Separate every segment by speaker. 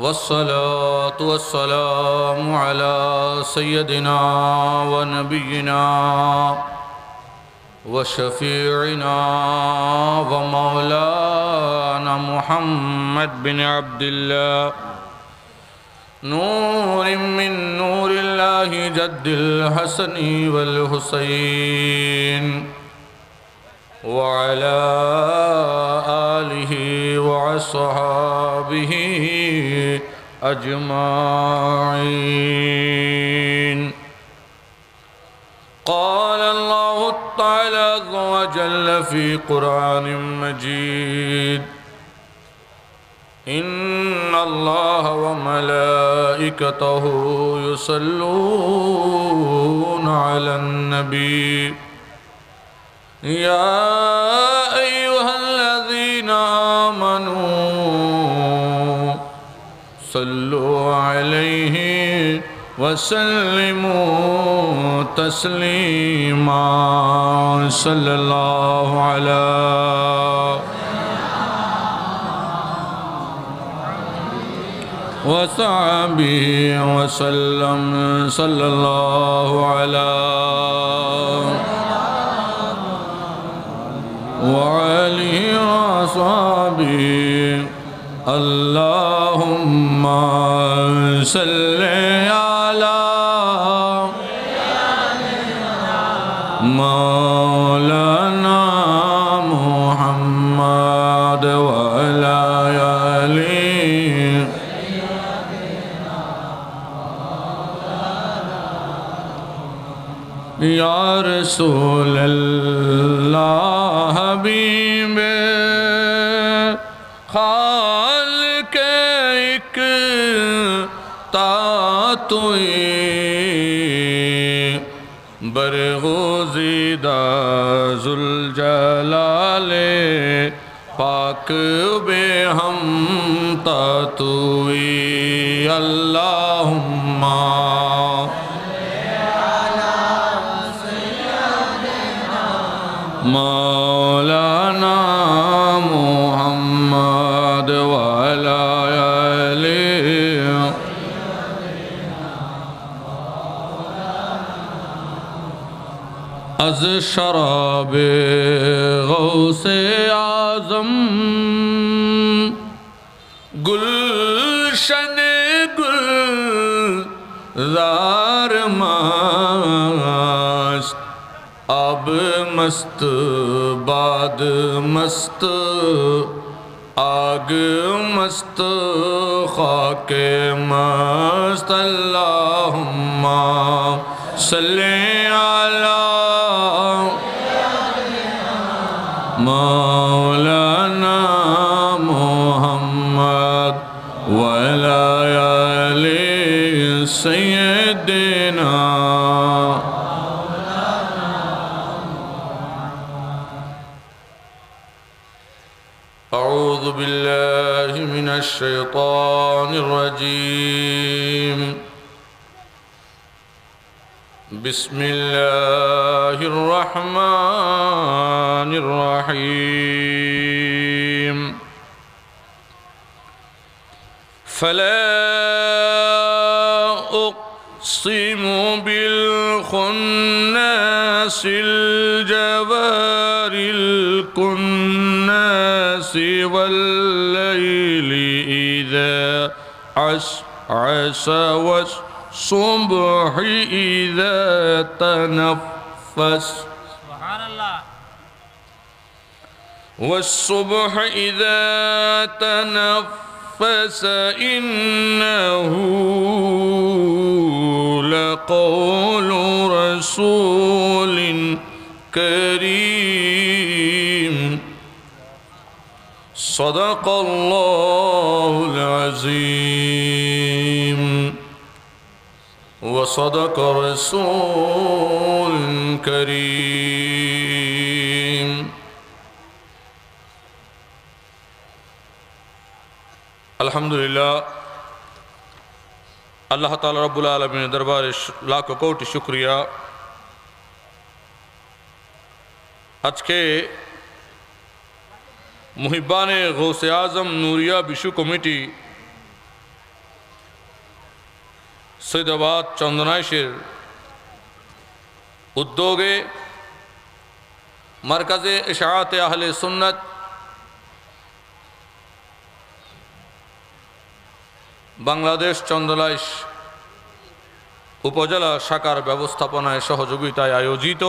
Speaker 1: वस्सलातु वस्सलामु अला सय्यदिना व नबिय्यिना व शफीइना व मौलाना मुहम्मद बिन अब्दिल्लाह नूरिम मिन नूरिल्लाहि जद्दिल हसनी वल हुसैन व अला आलिहि व अस्हाबिहि अजमाइन। क़ाल अल्लाहु तआला अज़्ज़ व जल्ल फ़ी क़ुरआनिम मजीद इन्नल्लाह व मलाइकतहु युसल्लूना अलन नबी या अय्युहल्लज़ीना आमनू सल्लु अलैहि वसल्लिमू तस्लीमा सल्लल्लाहु अला वसहबिहि वसल्लम सल्लल्लाहु अला वआलिहि वसहबिहि अल्लाहुम्मा सल्लि अला मौलाना मुहम्मद व अला आलिहि या रसूल अल्लाह हबीबे खालिक़े तातुई बरगुज़ीदा ज़ुल जलाले पाक बे हम तातुई अल्लाहुम्मा मौलाना मुहम्मद व अला आलिहि अज़ शराबे गौसे आज़म गुलशन गुलज़ार मस्त अब मस्त बाद मस्त आग मस्त खाके मस्त अल्लाहुम्मा सल्ले अला मौलाना मुहम्मद व अला आलिहि सय्यिदिना। अऊज़ु बिल्लाहि मिनश शैतानिर रजीम बिस्मिल्लाहिर रहमानिर रहीम फला उक़्सिमु बिल खुन्नासिल जवारिल कुन्नासि वल्लैलि इज़ा अस्अस वस्सुब्हि इज़ा तनफ़्फ़स वस्सुब्हि इज़ा तनफ़्फ़स इन्नहु लक़ौलु रसूलिन करीम सदक़ल्लाहुल अज़ीम व सदक़ रसूलुल करीम। अल्हम्दुलिल्लाह अल्लाह ताला रब्बुल आलमीन दरबार लाख कोटि शुक्रिया। आज के मुहिबान गौसे आज़म नूरिया बिशु कमेटी সৈয়দাবাদ চন্দনাইশের উদ্যোগে মারকাজে ইশাআতে আহলে সুন্নাত বাংলাদেশ চন্দনাইশ উপজেলা শাখার ব্যবস্থাপনায় সহযোগিতায় আয়োজিত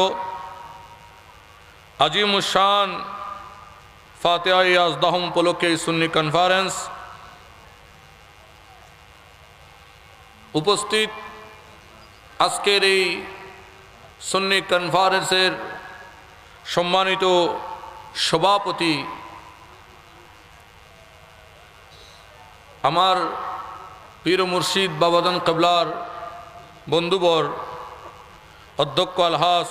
Speaker 1: আজিমুশান ফাতিহা ইয়াজদাহুম উপলক্ষে সুন্নি কনফারেন্স উপস্থিত আজকের এই সুন্নি কনফারেন্সের সম্মানিত সভাপতি আমার পীর মুর্শিদ বাবাজান কিবলার বন্ধুবর অধ্যক্ষ আলহাজ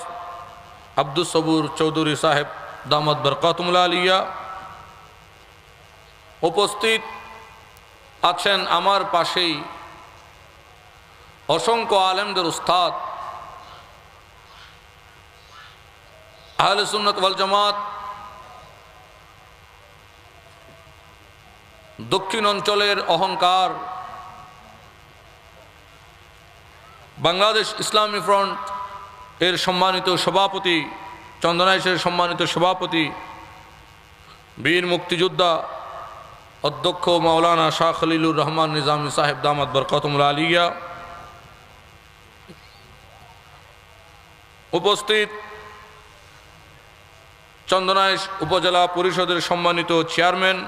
Speaker 1: আব্দুস সবুর চৌধুরী সাহেব দামাত বরকাতুল আলিয়া, উপস্থিত আছেন আমার পাশেই অসংখ্য আলেমদের উস্তাদ, আহলে সুন্নাত ওয়াল জামাত দক্ষিণ অঞ্চলের অহংকার, বাংলাদেশ ইসলামী ফ্রন্ট এর সম্মানিত সভাপতি, চন্দনাইশের সম্মানিত সভাপতি, বীর মুক্তিযোদ্ধা অধ্যক্ষ মাওলানা শাহ খলিলুর রহমান নিজামী সাহেব দামাত বরকাতুল আলিয়া, উপস্থিত চন্দনাইশ উপজেলা পরিষদের সম্মানিত চেয়ারম্যান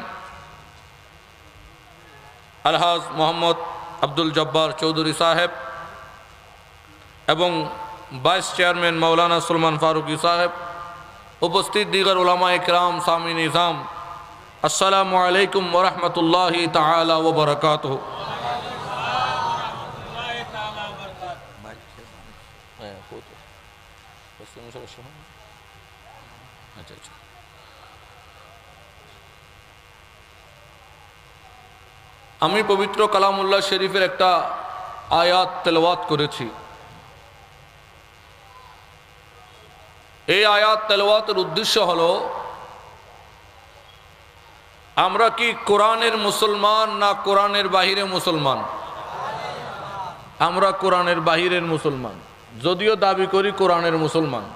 Speaker 1: আলহাজ মোহাম্মদ আব্দুল জব্বার চৌধুরী সাহেব এবং ভাইস চেয়ারম্যান মাওলানা সুলমান ফারুকি সাহেব, উপস্থিত দিগর উলামা ইকরাম, সামি নিজাম, আসসালামু আলাইকুম ওয়া রাহমাতুল্লাহি তাআলা ওয়া বারাকাতুহু। আমি পবিত্র কালামুল্লাহ শরীফের একটা আয়াত তেলাওয়াত করেছি। এই আয়াত তেলাওয়াতের উদ্দেশ্য হলো, আমরা কি কোরআনের মুসলমান না কোরআনের বাহিরে মুসলমান? আমরা কোরআনের বাহিরের মুসলমান, যদিও দাবি করি কোরআনের মুসলমান।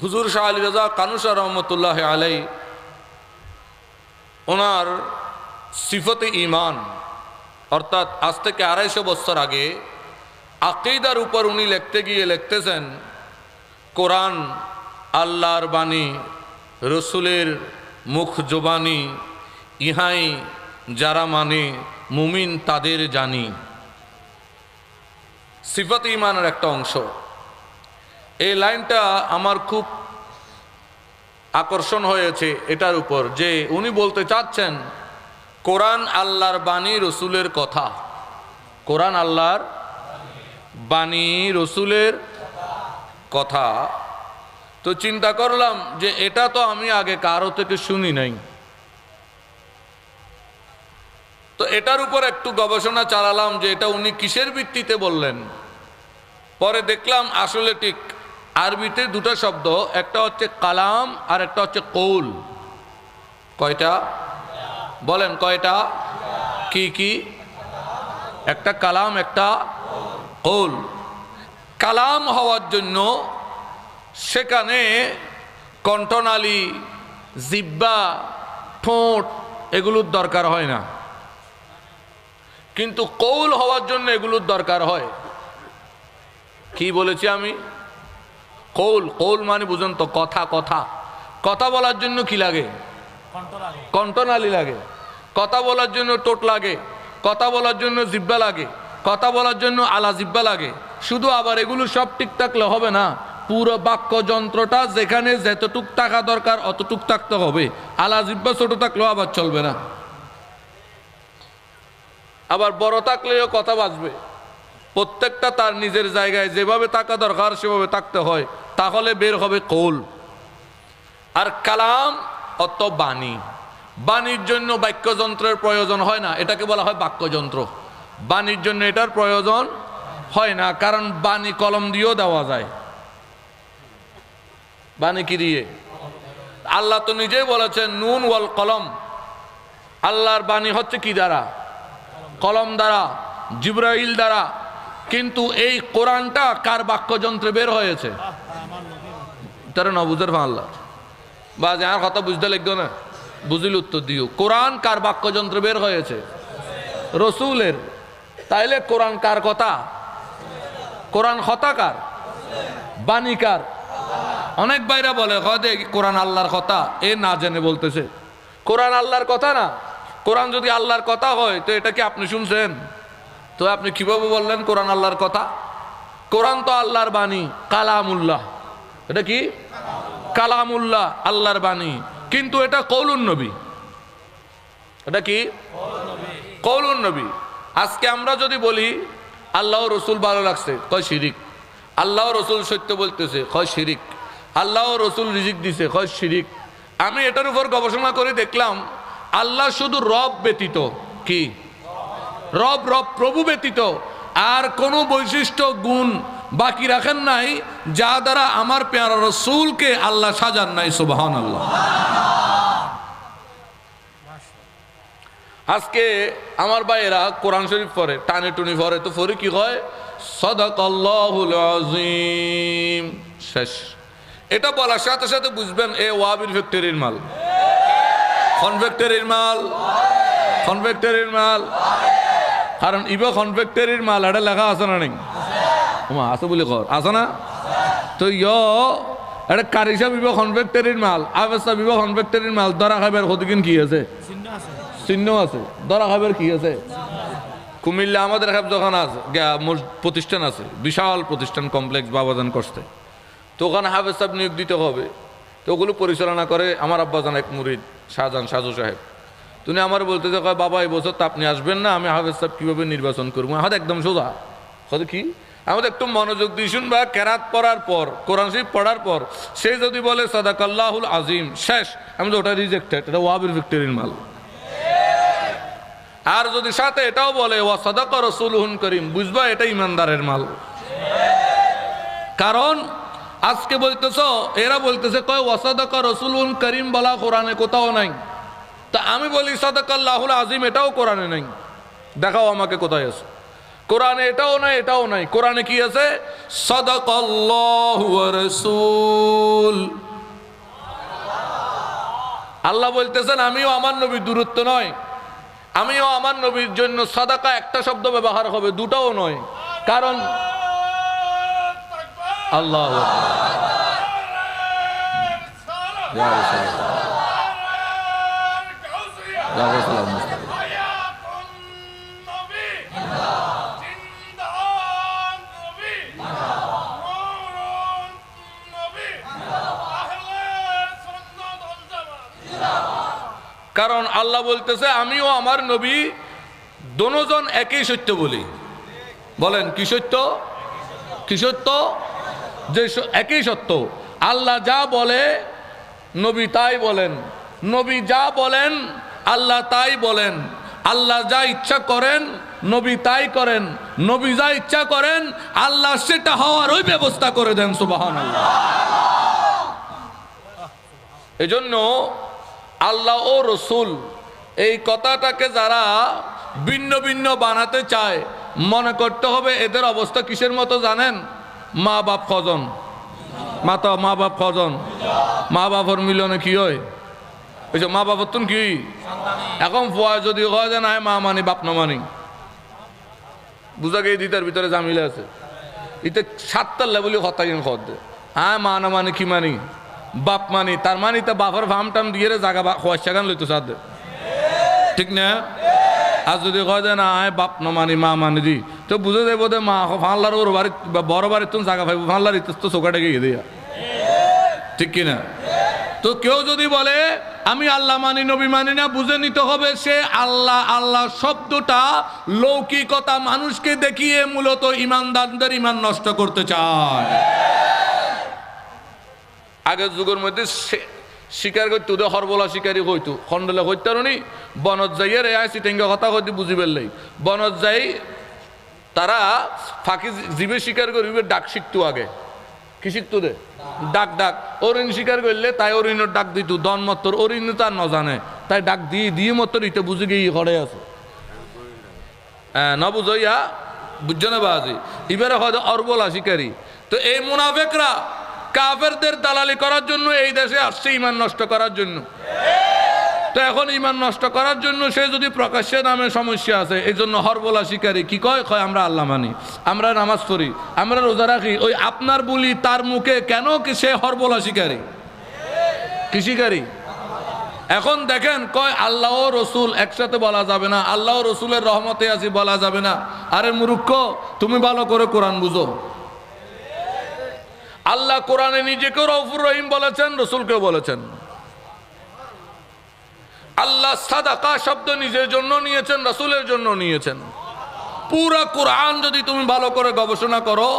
Speaker 1: হুজুর শাহ আলী রাজা কানুসা রহমতুল্লাহ আলাই ওনার সিফতে ঈমান, অর্থাৎ আজ থেকে 250 বছর আগে আকীদার উপর উনি লিখতে গিয়ে লিখতেছেন, কোরআন আল্লাহর বাণী, রসুলের মুখ জবানি, ইহাই যারা মানে মুমিন তাদের জানি। সিফতে ঈমানের একটা অংশ। এই লাইনটা আমার খুব আকর্ষণ হয়েছে এটার উপর, যে উনি বলতে চাচ্ছেন কোরআন আল্লাহর বাণী, রসুলের কথা। কোরআন আল্লাহর বাণী, রসুলের কথা। তো চিন্তা করলাম যে এটা তো আমি আগে কারো থেকে শুনি নাই, তো এটার উপর একটু গবেষণা চালালাম যে এটা উনি কিসের ভিত্তিতে বললেন। পরে দেখলাম আসলে ঠিক আরবিতে দুটো শব্দ, একটা হচ্ছে কালাম আর একটা হচ্ছে কৌল। কয়টা বলেন? কয়টা? কি কি? একটা কালাম, একটা কৌল। কালাম হওয়ার জন্য সেখানে কণ্ঠনালী, জিহ্বা, ঠোঁট এগুলোর দরকার হয় না, কিন্তু কৌল হওয়ার জন্য এগুলোর দরকার হয়। কি বলেছি আমি? কৌল। কৌল মানে বুঝুন তো, কথা। কথা কথা বলার জন্য কি লাগে? কণ্ঠনালী লাগে। কথা বলার জন্য ঠোঁট লাগে, কথা বলার জন্য জিহ্বা লাগে, কথা বলার জন্য আলা জিহ্বা লাগে। শুধু আবার এগুলো সব ঠিক থাকলে হবে না, পুরো বাক্য যন্ত্রটা যেখানে যতটুক থাকা দরকার অতটুক থাকতে হবে। আলা জিহ্বা ছোট থাকলেও আবার চলবে না, আবার বড় থাকলেও কথা বাঁচবে। প্রত্যেকটা তার নিজের জায়গায় যেভাবে থাকা দরকার সেভাবে থাকতে হয়, তাহলে বের হবে কৌল। আর কালাম অত বাণী। বাণীর জন্য বাক্যযন্ত্রের প্রয়োজন হয় না, এটাকে বলা হয় বাক্যযন্ত্র। বাণীর জন্য এটার প্রয়োজন হয় না, কারণ বাণী কলম দিয়েও দেওয়া যায়। বাণী কি দিয়ে? আল্লাহ তো নিজেই বলেছেন, নুন ওয়াল কলম আল্লাহর বাণী হচ্ছে কি দ্বারা? কলম দ্বারা, জিবরাইল দ্বারা। কিন্তু এই কোরআনটা কার বাক্যযন্ত্রে বের হয়েছে? তারা ন বুঝার আল্লাহ বা যার কথা বুঝতে লাগতো না, বুঝিল উত্তর দিও। কোরআন কার বাক্যযন্ত্রে বের হয়েছে? রসুলের। তাইলে কোরআন কার কথা? কোরআন কথা কার? বাণী কার? অনেক বাইরা বলে হয়তো কোরআন আল্লাহর কথা, এ না জেনে বলতেছে। কোরআন আল্লাহর কথা না। কোরআন যদি আল্লাহর কথা হয় তো এটা কি আপনি শুনছেন? তো আপনি কিভাবে বললেন কোরআন আল্লাহর কথা? কোরআন তো আল্লাহর বাণী, কালামুল্লাহ। এটা কি? কালামুল্লাহ, আল্লাহর বাণী। কিন্তু এটা কৌলুন নবী। এটা কি? কৌলুন নবী। আজকে আমরা যদি বলি আল্লাহ রসুল ভালো লাগছে, কয় শিরিক। আল্লাহ রসুল সত্য বলতেছে, কয় শিরিক। আল্লাহ রসুল রিজিক দিছে, কয় শিরিক। আমি এটার উপর গবেষণা করে দেখলাম আল্লাহ শুধু রব ব্যতীত, কি রব, রব প্রভু ব্যতীত আর কোনো বৈশিষ্ট্য গুণ বাকি রাখেন নাই যা দ্বারা আমার পেয়ারা রসুলকে আল্লাহ সাজান নাই। সুবহানাল্লাহ। আজকে আমার ভাইয়েরা কোরআন শরীফ পড়ে, টানে টুনি পড়ে, তো পড়ে কি হয়? সাদাকাল্লাহুল আযীম, শেষ। এটা বলার সাথে সাথে বুঝবেন এ ওয়াহাবির ফ্যাক্টরির মাল, কনফ্যাক্টরির মাল, কনফ্যাক্টরির মাল। কারণ ইবা কনফ্যাক্টরির মাল এটা লেখা আছে না? নেই আছে বলে কর, আছে না? তো এটা কারি সাহেব ইবা কনফ্যাক্টরির মাল, আবেদ সাহেব ইবা কনফ্যাক্টরির মাল। ধরা খাবার কতদিন কি আছে? চিহ্ন আছে। ধরা খাবার কি আছে? কুমিল্লা আমাদের যখন আছে প্রতিষ্ঠান আছে, বিশাল প্রতিষ্ঠান কমপ্লেক্স বাবাজান করতে, তো ওখানে হাফেজ সাহেব নিয়োগ দিতে হবে। তো ওগুলো পরিচালনা করে আমার আব্বাজান এক মুরিদ শাহজাহান সাজু সাহেব। তুমি আমার বলতে যে বাবা এই বছর তো আপনি আসবেন না, আমি হাফেজ সাহেব কীভাবে নির্বাচন করবো? আমাদের একদম সোজা কথা কি, আমাদের একটু মনোযোগ দিয়ে শুনবা। কেরাত পড়ার পর, কোরআন শরীফ পড়ার পর সে যদি বলে সাদাকাল্লাহুল আযীম, শেষ। আমি তো ওটা রিজেক্টেড, এটা ওয়াহাবির ফ্যাক্টরির মাল। আর যদি সাথে এটাও বলে ওয়া সাদাকা রাসূলুহুল কারীম, বুঝবা এটা ইমানদারের মাল। কারণ আজকে বলতেছ, এরা বলতেছে কয় ওয়া সাদাকা রাসূলুহুল কারীম বলা কোরআনে কোথাও নাই। তা আমি বলি সাদাকাল্লাহুল আযীম এটাও কোরআনে নাই, দেখাও আমাকে কোথায় আছে। কোরআনে এটাও নাই, এটাও নাই। কোরআনে কি আছে? সাদাকাল্লাহু ওয়া রাসূল। আল্লাহ বলতেছেন আমিও আমার নবীর দূরত্ব নয়, আমিও আমার নবীর জন্য সাদাকা একটা শব্দ ব্যবহার হবে, দুটাও নয়। কারণ আল্লাহ কারণ আল্লাহ বলতেছে আমিও আমার নবী দোনোজন একই সত্য বলি। বলেন কি সত্য? কি সত্য? যে একই সত্য। আল্লাহ যা বলে নবী তাই বলেন, নবী যা বলেন আল্লাহ তাই বলেন। আল্লাহ যা ইচ্ছা করেন নবী তাই করেন, নবী যা ইচ্ছা করেন আল্লাহ সেটা হওয়ার ওই ব্যবস্থা করে দেন। সুবহানাল্লাহ। এজন্য আল্লাহ ও রসুল এই কথাটাকে যারা ভিন্ন ভিন্ন বানাতে চায়, মনে করতে হবে এদের অবস্থা কিসের মতো জানেন? মা বাপ কজন, মা বাপ কজন, মা বাপর মিলনে কি হয়? ওই মা বাপর তুন কি এখন ফুয়া যদি হয় যে না মা মানি বাপ না মানি, বুঝা গিয়ে দিতার ভিতরে জামিলা আছে। এটা 7টার লেভেলে হতাইন খদ হ্যাঁ মা না মানে কি মানি বাপ মানি, তার মানে তা বাপের ভাম টাম দিয়ে জায়গা খোয়াশাগান লইতো সাথে, ঠিক না? আর যদি কয় যে না আয় বাপ না মানি মা মানি দি, তো বুঝে যাবো যে মা ফানলার ওর বাড়ি বড় বাড়ির তুমি জায়গা পাইব, ফানলার তো চোখাটা গিয়ে দিয়া, ঠিক কিনা? তো কেউ যদি বলে আমি আল্লাহ মানি নবী মানি না, বুঝে নিতে হবে সে আল্লাহ আল্লাহ শব্দটা লৌকিকতা মানুষকে দেখিয়ে মূলত ইমানদারদের ইমান নষ্ট করতে চায়। আগের যুগের মধ্যে শিকার করতে ওদের হরবলা শিকারী হইতো, খন্ডলে হইতে নি বনত যাইয়ে রে আইসি টেঙ্গা কথা হইতে বুঝি পেললেই বনত যাই তারা ফাঁকি জীবে শিকার করিবে ডাক শিখতো আগে। কি শিখতো দে ডাক ডাক অরিন শিকার করলে তাই অরিনের ডাক দিত দন মত্তর অরিন তার ন জানে তাই ডাক দিয়ে দিয়ে মত্তর ইতে বুঝে গিয়ে ঘরে আছে ন বুঝইয়া বুঝছো না বাজি এবারে হয়তো অর্বলা শিকারী তো এই মুনাফেকরা কাফেরদের দালালি করার জন্য এই দেশে আসছে ইমান নষ্ট করার জন্য তো এখন ইমান নষ্ট করার জন্য সে যদি প্রকাশ্যে নামে সমস্যা আছে এই জন্য হরবলা শিকারী কি কয় কয় আমরা আল্লাহ মানি আমরা নামাজ পড়ি আমরা রোজা রাখি ওই আপনার বলি তার মুখে কেন কি সে হরবলা শিকারী কি শিকারী এখন দেখেন কয় আল্লাহ ও রসুল একসাথে বলা যাবে না আল্লাহ ও রসুলের রহমতে আছি বলা যাবে না আরে মূর্খ তুমি ভালো করে কোরআন বুঝো আল্লাহ কোরআনে নিজেকেও রউফুর রহিম বলেছেন রসুলকেও বলেছেন আল্লাহ সাদাকা শব্দ নিজের জন্য নিয়েছেন রসুলের জন্য নিয়েছেন পুরা কোরআন যদি তুমি ভালো করে গবেষণা করো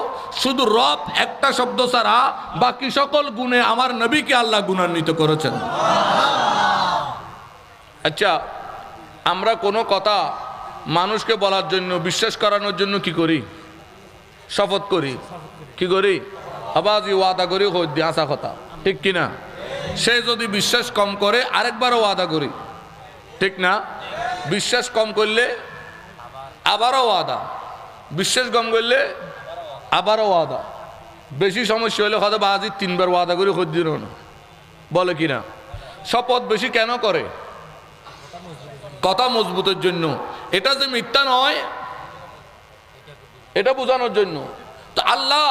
Speaker 1: শুধু রব একটা শব্দ ছাড়া বাকি সকল গুণে আমার নবীকে আল্লাহ গুণান্বিত করেছেন আচ্ছা আমরা কোনো কথা মানুষকে বলার জন্য বিশ্বাস করানোর জন্য কি করি শপথ করি কি করি আবার ওয়াদা করি হইতে আসা কথা ঠিক কিনা সে যদি বিশ্বাস কম করে আরেকবারও ওয়াদা করি ঠিক না বিশ্বাস কম করলে আবারও ওয়াদা বিশ্বাস কম করলে আবারও ওয়াদা বেশি সমস্যা হলে হয়তো বাজি তিনবার ওয়াদা করে হইতে দিল না বলে কিনা শপথ বেশি কেন করে কথা মজবুতের জন্য এটা যে মিথ্যা নয় এটা বোঝানোর জন্য তো আল্লাহ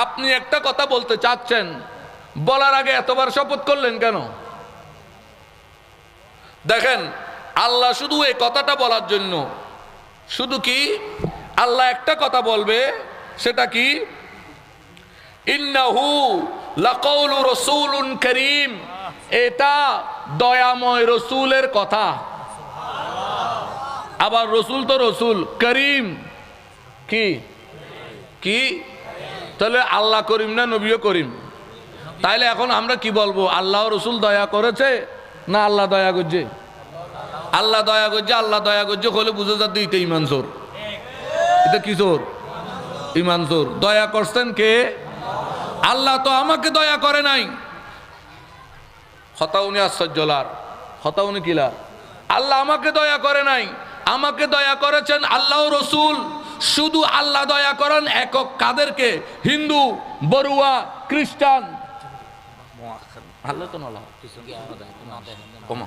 Speaker 1: আপনি একটা কথা বলতে চাচ্ছেন বলার আগে এতবার শপথ করলেন কেন দেখেন আল্লাহ শুধু এই কথাটা বলার জন্য শুধু কি আল্লাহ একটা কথা বলবে সেটা কি ইন্নাহু লাকাউলু রাসূলুন কারীম এটা দয়াময় রসুলের কথা আবার রসুল তো রসুল করিম কি কি তাহলে আল্লাহ করিম না নবীও করিম তাইলে এখন আমরা কি বলবো আল্লাহ রসুল দয়া করেছে না আল্লাহ দয়া করছে আল্লাহ দয়া করছে আল্লাহ দয়া করছে হলে বুঝে যাতে এটা ইমান চোর এটা কি চোর ইমান চোর দয়া করছেন কে আল্লাহ তো আমাকে দয়া করে নাই হতাউনি আশ্চর্যলার হতাউনি কিলার আল্লাহ আমাকে দয়া করে নাই আমাকে দয়া করেছেন আল্লাহ রসুল শুধু আল্লাহ দয়া করেন একক কাদেরকে হিন্দু বড়ুয়া খ্রিস্টান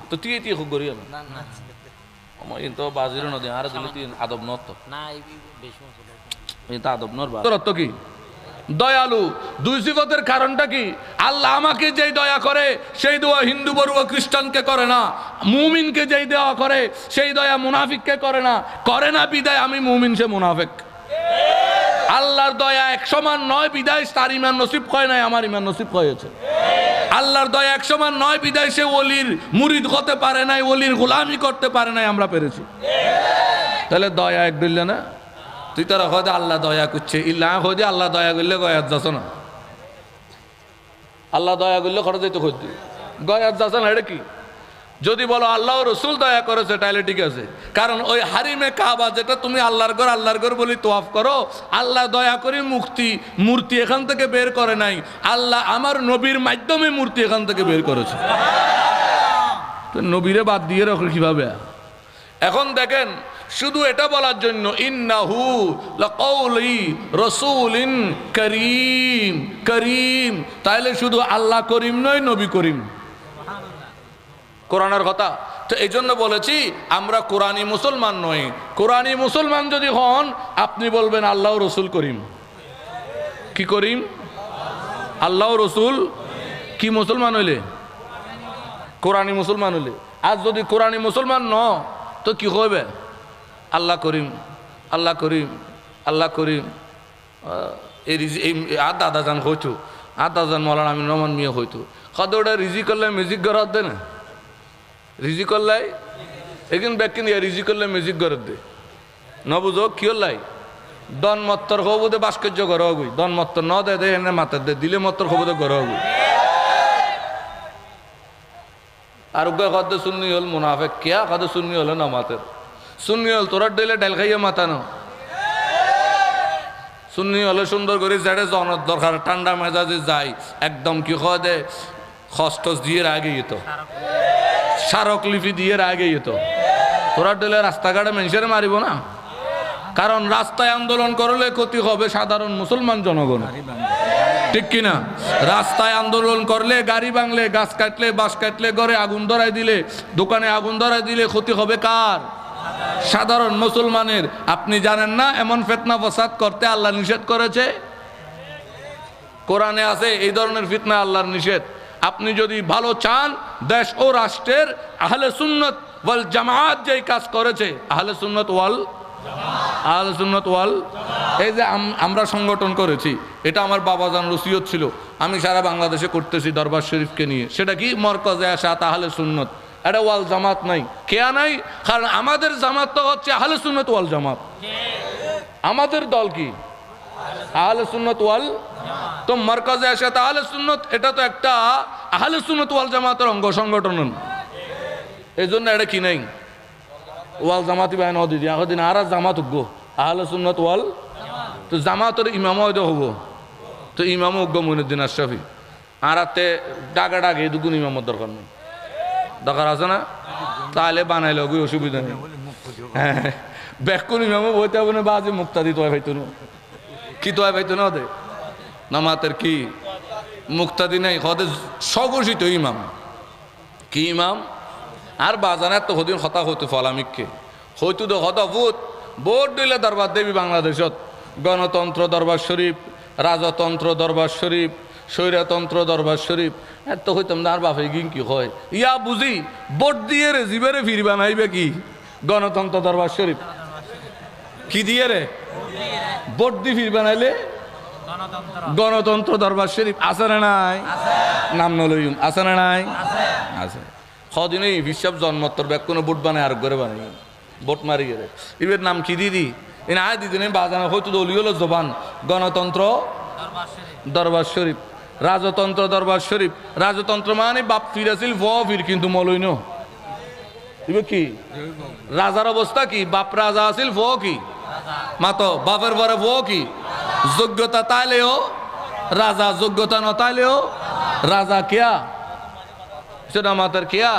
Speaker 1: তো তুই এটি হোক করি তো বাজির নদী আর দিলে তুই আদব নত আদব নর অর্থ কি দয়ালু দুই সিফতের কারণটা কি আল্লাহ আমাকে যেই দয়া করে সেই দোয়া হিন্দু বড়ুয়া খ্রিস্টানকে করে না মুমিনকে যেই দয়া করে সেই দয়া মুনাফিককে করে না বিদায় আমি মুমিন সে মুনাফিক আল্লাহর দয়া এক সমান নয় বিদায় তার ইমান নসিব হয় নাই আমার ইমান নসিব হয়েছে আল্লাহর দয়া এক সমান নয় বিদায় সে ওলির মুরিদ হতে পারে নাই ওলির গোলামি করতে পারে নাই আমরা পেরেছি তাহলে দয়া এক দিল না তুই তারা হয়তো আল্লাহ দয়া করছে ইল্লা হয়ে আল্লাহ দয়া করলে গয়াত যাস না আল্লাহ দয়া করলে খরচ যেতে খুঁজছি গয়াত যাস না এটা কি যদি বলো আল্লাহ রসুল দয়া করেছে তাহলে ঠিক আছে কারণ ওই হারিমে কাবা যেটা তুমি আল্লাহর ঘর বলি তোয়াফ করো আল্লাহ দয়া করে মূর্তি এখান থেকে বের করে নাই আল্লাহ আমার নবীর মাধ্যমে মূর্তি এখান থেকে বের করেছে নবীরে বাদ দিয়ে রাখো কিভাবে এখন দেখেন শুধু এটা বলার জন্য ইন্নাহু লাকাউলি রাসূলিন কারীম কারীম তাইলে শুধু আল্লাহ করিম নয় নবী করিম কোরআনের কথা তো এই জন্য বলেছি আমরা কোরআনী মুসলমান নই কোরআনী মুসলমান যদি হন আপনি বলবেন আল্লাহ রসুল করিম কি করিম আল্লাহ রসুল কি মুসলমান হইলে কোরআনী মুসলমান হইলে আজ যদি কোরআনী মুসলমান ন তো কি হবে আল্লাহ করিম আল্লাহ করিম আল্লাহ করিম এই আর দাদা যান হইতো আর দাদা যান মৌলানা আমি রহমান মিয়া হইতো কত ওটা রিজি করলে মিউজিক গড়ার দে না রিজি করলাই এখান ব্যাগ কিনে রিজি করলে মিউজিক গড়ার দে নবুঝো কি হল্লাই দন মত্তর হবুদে ভাস্কর্য ঘর হবি দন মত্তর ন দে এনে মাথার দে দিলে মত্তর হবুদে ঘর হবি আর উগ্র কত শুননি হল মুনাফেক কিয়া কত শুননি হল না মাতের শুননি হল তোরা ডেলে ডাল খাইয়া মাথা ন সুন্নি হলে সুন্দর করে জেড়ে জনের দরকার, ঠান্ডা মেজাজে যায় একদম কি দে খসটস দিয়ে আগে যেত, স্মারকলিপি দিয়ে আগে যেত। তোরা দিলে রাস্তাঘাটে মানুষের মারিব না, কারণ রাস্তায় আন্দোলন করলে ক্ষতি হবে সাধারণ মুসলমান জনগণ, ঠিক কিনা? রাস্তায় আন্দোলন করলে, গাড়ি ভাঙলে, গাছ কাটলে, বাঁশ কাটলে, ঘরে আগুন ধরাই দিলে, দোকানে আগুন ধরাই দিলে ক্ষতি হবে কার? সাধারণ মুসলমানের। আপনি জানেন না এমন ফিতনা ফাসাদ করতে আল্লাহ নিষেধ করেছে? কোরআনে আছে এই ধরনের ফিতনা আল্লাহর নিষেধ। আপনি যদি ভালো চান, দেশ ও রাষ্ট্রের আহলে সুন্নাত ওয়াল জামাত যেই কাজ করেছে, আহলে সুন্নাত ওয়াল এই যে আমরা সংগঠন করেছি, এটা আমার বাবাজান ওসিয়ত ছিল, আমি সারা বাংলাদেশে করতেছি দরবার শরীফকে নিয়ে। সেটা কি? মরকজে আসাত আহলে সুন্নাত, এটা ওয়াল জামাত নাই। কেয়া নাই? কারণ আমাদের জামাত তো হচ্ছে আহলে সুন্নাত ওয়াল জামাত। আমাদের দল কি? আহলে সুন্নাত ওয়াল। তো মরকজে আসাত আহলে সুন্নাত, এটা তো একটা আহলে সুন্নাত ওয়াল জামাতের অঙ্গ সংগঠন। এই জন্য এটা কি নাই ওয়াল জামাতি বাইন দিদি এখন আর জামাত উগ্গ আহলে সুন্নাত ওয়াল। তো জামাতের ইমাম হব, তো ইমাম উগ্গ মইনুদ্দিন আশরাফি। আর হাতে ডাকা ডাকে দুগুণ ইমামের দরকার নেই, দরকার আছে না? তাহলে বানাইলে ওগুলো অসুবিধা নেই। হ্যাঁ, ব্যাকুন ইমামও বইতে হবে না, বাজে মুক্তাদি তোয় ভাইতো না, কি তোয় ভাইতো না ওদের নামাতের কি মুক্তাদি নাই, হদে স্বঘোষিত ইমাম। কি ইমাম? আর বাজানের তো হদিন হতা হইতো ফলামিককে হয়তো তো হতা ভূত ভোট দিলে দরবার দেবী বাংলাদেশত গণতন্ত্র দরবার শরীফ, রাজতন্ত্র দরবার শরীফ, স্বৈরতন্ত্র দরবার শরীফ। এত হইতাম না আর বাপে গিন কি হয় ইয়া বুঝি ভোট দিয়ে রে জিবেরে ফির বানাইবে কি গণতন্ত্র দরবার শরীফ? কি দিয়ে রে ভোট দিয়ে ফির বানাইলে গণতন্ত্র দরবার শরীফ আছে না নাই? নাম নলইম আছে না নাই? আছে। সদিনে হিসাব জন্মত্তর ব্যাগ কোনো বুট বানায় আর করে বানাই বোট মারি গেলে এবার নাম কি দিদি এনে আয় দিদিনে বাজানো হয়তো দলীয় হলো জবান গণতন্ত্র দরবার শরীফ, রাজতন্ত্র দরবার শরীফ। রাজতন্ত্র মানে বাপ ফিরাছিল ফির কিন্তু মলইন এবার কি রাজার অবস্থা কি? বাপ রাজা আছিল কি মাতো বাপের পরে কি যোগ্যতা তাইলেও রাজা, যোগ্যতা ন তাইলেও রাজা। কেয়া সেটা মাতার কেয়া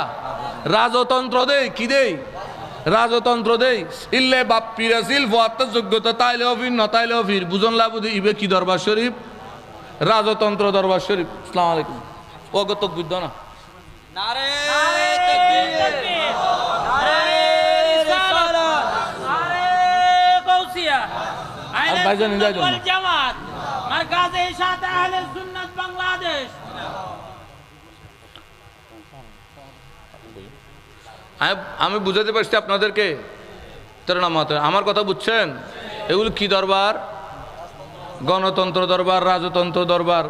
Speaker 1: রাজতন্ত্র দেই কি দেই রাজতন্ত্র দেই ইল্লে বাপ পিরাছিল ভোয়াত্তার যোগ্যতা তাইলেও ফির ন তাইলেও ফির বুঝন লাভুদি ইবে কি দরবার শরীফ? রাজতন্ত্র দরবার শরীফ। আসসালামু আলাইকুম। ও গত বুদ্ধ না
Speaker 2: নারে তাকবীর নারে রিসালাত নারে গাউসিয়া আহলে সুন্নাত ওয়াল জামাত মারকাজে ইশাআত আহলে সুন্নাত বাংলাদেশ।
Speaker 1: আমি বুঝাতে পারছি আপনাদেরকে আমার কথা বুঝছেন? এগুলো কি দরবার? গণতন্ত্র দরবার, রাজতন্ত্র দরবার।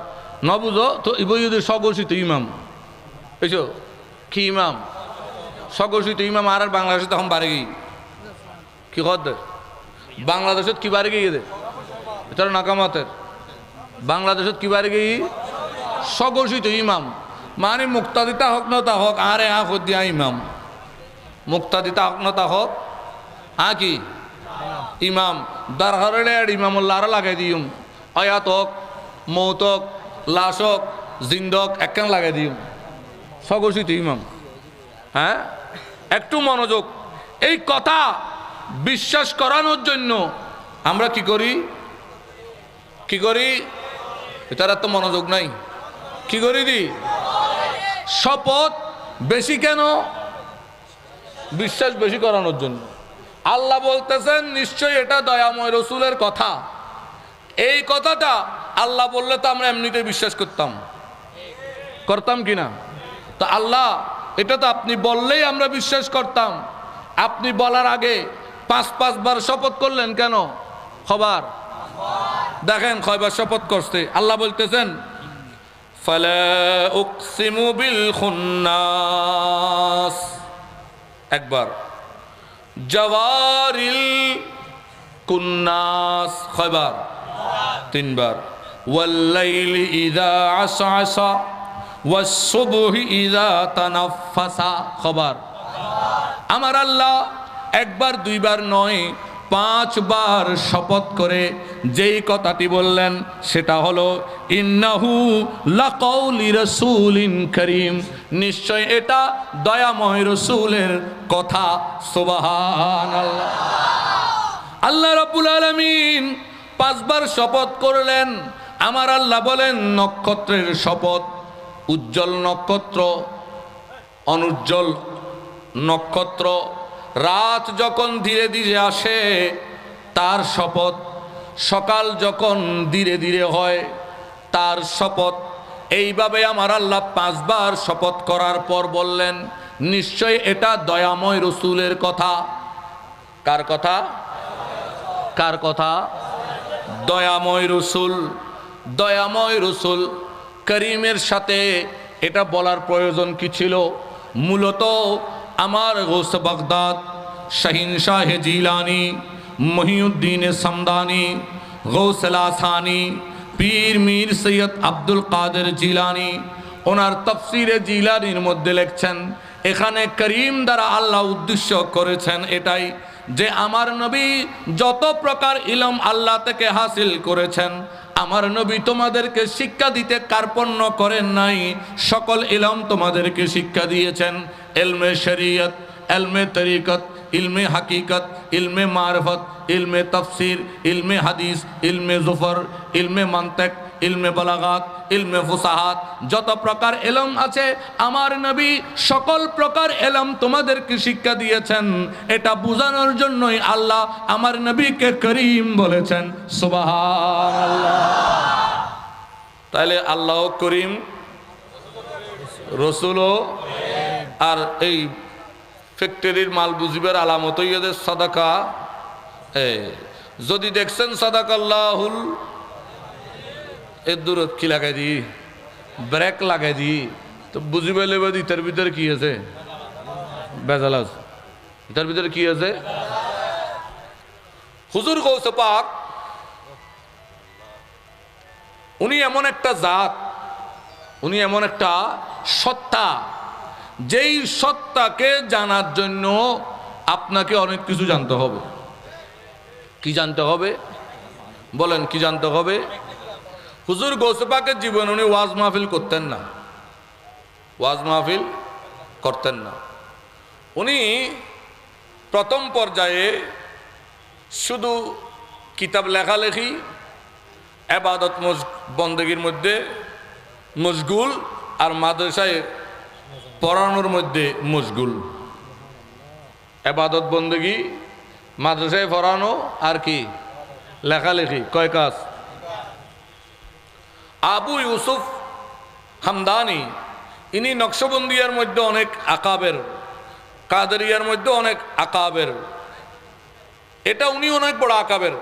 Speaker 1: ন বুঝো তো ইবইদের স্বঘোষিত ইমাম বুঝছো কি ইমাম? স্বঘোষিত ইমাম। আর বাংলাদেশে তখন বাড়ে গিয়ে কি কর বাংলাদেশত কি বাড়ে গিয়ে এটা নাকামাতের বাংলাদেশত কি বাড়ে গিয়ে স্বঘোষিত ইমাম মানে মুক্তাদিতা হোক না তা হোক আরে আ দিয়া ইমাম মুক্তাদিতা হোক না তা হোক কি ইমাম দরকারে ইমামুল্লাহ আর লাগাই দিম আয়াত হোক মৌত হোক লাশ হোক জিন্দক একখান লাগাই দিম স্বঘোষিত ইমাম। হ্যাঁ, একটু মনোযোগ। এই কথা বিশ্বাস করানোর জন্য আমরা কি করি এটার তো মনোযোগ নাই। কি করি দি শপথ বেশি কেন? বিশ্বাস বেশি করানোর জন্য। আল্লাহ বলতেছেন নিশ্চয়ই এটা দয়াময় রসুলের কথা। এই কথাটা আল্লাহ বললে তো আমরা এমনিতে বিশ্বাস করতাম কিনা? তো আল্লাহ এটা তো আপনি বললেই আমরা বিশ্বাস করতাম। আপনি বলার আগে 5 বার শপথ করলেন কেন? খবর দেখেন কয়বার শপথ করছে। আল্লাহ বলতেছেন ফালা উকসিমু বিল খুন্নাস একবার, জাওয়ারিল কুন্নাস কয়বার? 3 বার। ওয়াল্লাইলি ইযা আসআসা ওয়াস-সুবহি ইযা তানাফফাসা খবর। আমার আল্লাহ 1 বার 2 বার নয়, 5 বার শপথ করে যেই কথাটি বললেন সেটা হলো ইন্নাহু লাকাউলি রাসূলিন কারীম, নিশ্চয় এটা দয়াময় রাসূলের কথা। সুবহানাল্লাহ। আল্লাহ রাব্বুল আলামিন 5 বার শপথ করলেন। আমার আল্লাহ বলেন নক্ষত্রের শপথ, উজ্জ্বল নক্ষত্র, অনুজ্জ্বল নক্ষত্র, রাত যখন ধীরে ধীরে আসে তার শপথ, সকাল যখন ধীরে ধীরে হয় তার শপথ। এইভাবে আমার আল্লাহ 5 বার শপথ করার পর বললেন নিশ্চয় এটা দয়াময় রসুলের কথা। কার কথা? কার কথা? দয়াময় রসুল। দয়াময় রসুল করিমের সাথে এটা বলার প্রয়োজন কি ছিল? মূলত আমার গৌস বাগদাদ, শাহিন শাহ জিলানি, মহিউদ্দিন সমদানি, গৌসল আসানি, পীর মীর সৈয়দ আব্দুল কাদের জিলানি ওনার তফসিরে জিলানির মধ্যে লিখছেন এখানে করিম দ্বারা আল্লাহ উদ্দেশ্য করেছেন এটাই যে আমার নবী যত প্রকার ইলম আল্লাহ থেকে হাসিল করেছেন, আমার নবী তোমাদেরকে শিক্ষা দিতে কার্পণ্য করেন নাই, সকল ইলম তোমাদেরকে শিক্ষা দিয়েছেন। ইলমে শরীয়ত, ইলমে তরিকত, ইলমে হাকিকত, ইলমে মারফত, ইলমে তফসির, ইলমে হাদিস, ইলমে জুফর, ইলমে মান্তিক, ইলমে বালাগাত, ইলমে ফুসাহাত, যত প্রকার ইলম আছে আমার নবী সকল প্রকার ইলম তোমাদেরকে শিক্ষা দিয়েছেন। এটা বোঝানোর জন্যই আল্লাহ আমার নবীকে করিম বলেছেন। সুবহানাল্লাহ। তাহলে আল্লাহ করিম, রসুলও। আর এই ফ্যাক্টরির মাল বুঝিবার আলামত হইয়াদের সাদাকা। যদি দেখছেন সাদাকাল্লাহুল এর দূরত কি লাগাই দি, ব্রেক লাগাই দি, তো বুঝিবে লেবে ইটার ভিতরে কি আছে? বেজাল আছে। ইটার ভিতরে কি আছে? হুজুর গৌস পাক উনি এমন একটা জাত, উনি এমন একটা সত্তা, যেই সত্তাকে জানার জন্য আপনাকে অনেক কিছু জানতে হবে। কি জানতে হবে? বলেন কি জানতে হবে? হুজুর গৌস পাকের জীবন উনি ওয়াজ মাহফিল করতেন না, ওয়াজ মাহফিল করতেন না। উনি প্রথম পর্যায়ে শুধু কিতাব লেখালেখি, ইবাদত বন্দেগীর মধ্যে মশগুল, আর মাদ্রাসায় পড়ানোর মধ্যে মশগুল। ইবাদত বন্দেগী, মাদ্রাসায় পড়ানো, আর কি লেখালেখি, কয় কাজ। আবু ইউসুফ হামদানি ইনি নকশবন্দিয়ার মধ্যে অনেক আকাবের, কাদেরিয়ার মধ্যে অনেক আকাবের, এটা উনি অনেক বড় আকাবের।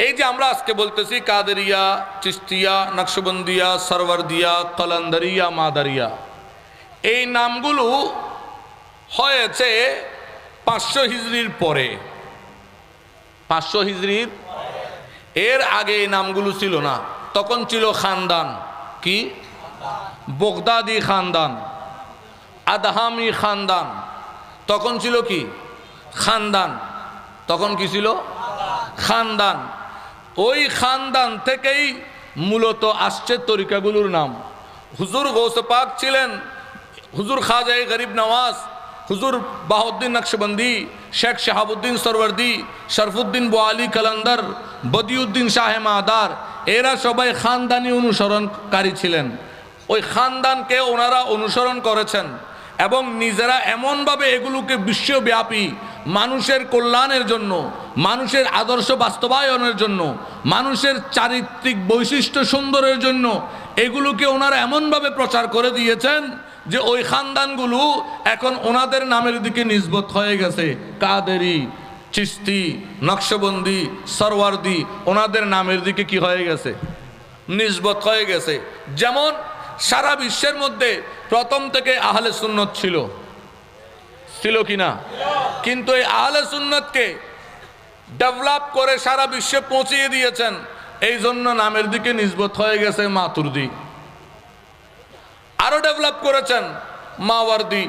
Speaker 1: এই যে আমরা আজকে বলতেছি কাদেরিয়া, চিস্তিয়া, নকশবন্দিয়া, সরওয়ারদিয়া, কলন্দরিয়া, মাদারিয়া, এই নামগুলো হয়েছে 500 হিজরির পরে। 500 হিজরির এর আগে এই নামগুলো ছিল না। তখন ছিল খানদান, কি বগদাদি খানদান, আদহামি খানদান, তখন ছিল কি খানদান, তখন কি ছিল খানদান। ওই খানদান থেকেই মূলত আসছে তরিকাগুলোর নাম। হুজুর গৌস পাক ছিলেন হুজুর খাজা গরিব নওয়াজ, হুজুর বাহাউদ্দিন নকশবন্দি, শেখ শাহাবুদ্দিন সরওয়ার্দি, শরফুদ্দিন বোয়ালি কলন্দর, বদিউদ্দিন শাহ মাদার, এরা সবাই খানদানি অনুসরণকারী ছিলেন। ওই খানদানকে ওনারা অনুসরণ করেছেন এবং নিজেরা এমনভাবে এগুলোকে বিশ্বব্যাপী মানুষের কল্যাণের জন্য, মানুষের আদর্শ বাস্তবায়নের জন্য, মানুষের চারিত্রিক বৈশিষ্ট্য সুন্দরের জন্য এগুলোকে ওনারা এমনভাবে প্রচার করে দিয়েছেন যে ওই খানদানগুলো এখন ওনাদের নামের দিকে নিসবত হয়ে গেছে। কাদেরি, চিস্তি, নকশবন্দি, সরওয়ার্দি, ওনাদের নামের দিকে কি হয়ে গেছে? নিসবত হয়ে গেছে। যেমন সারা বিশ্বের মধ্যে প্রথম থেকে আহলে সুন্নত ছিল, ছিল কি না? কিন্তু এই আহলে সুন্নতকে ডেভেলপ করে সারা বিশ্বে পৌঁছিয়ে দিয়েছেন, এই জন্য নামের দিকে নিসবত হয়ে গেছে মাতুরদি। আরো ডেভেলপ করেছেন মাওয়ারদি,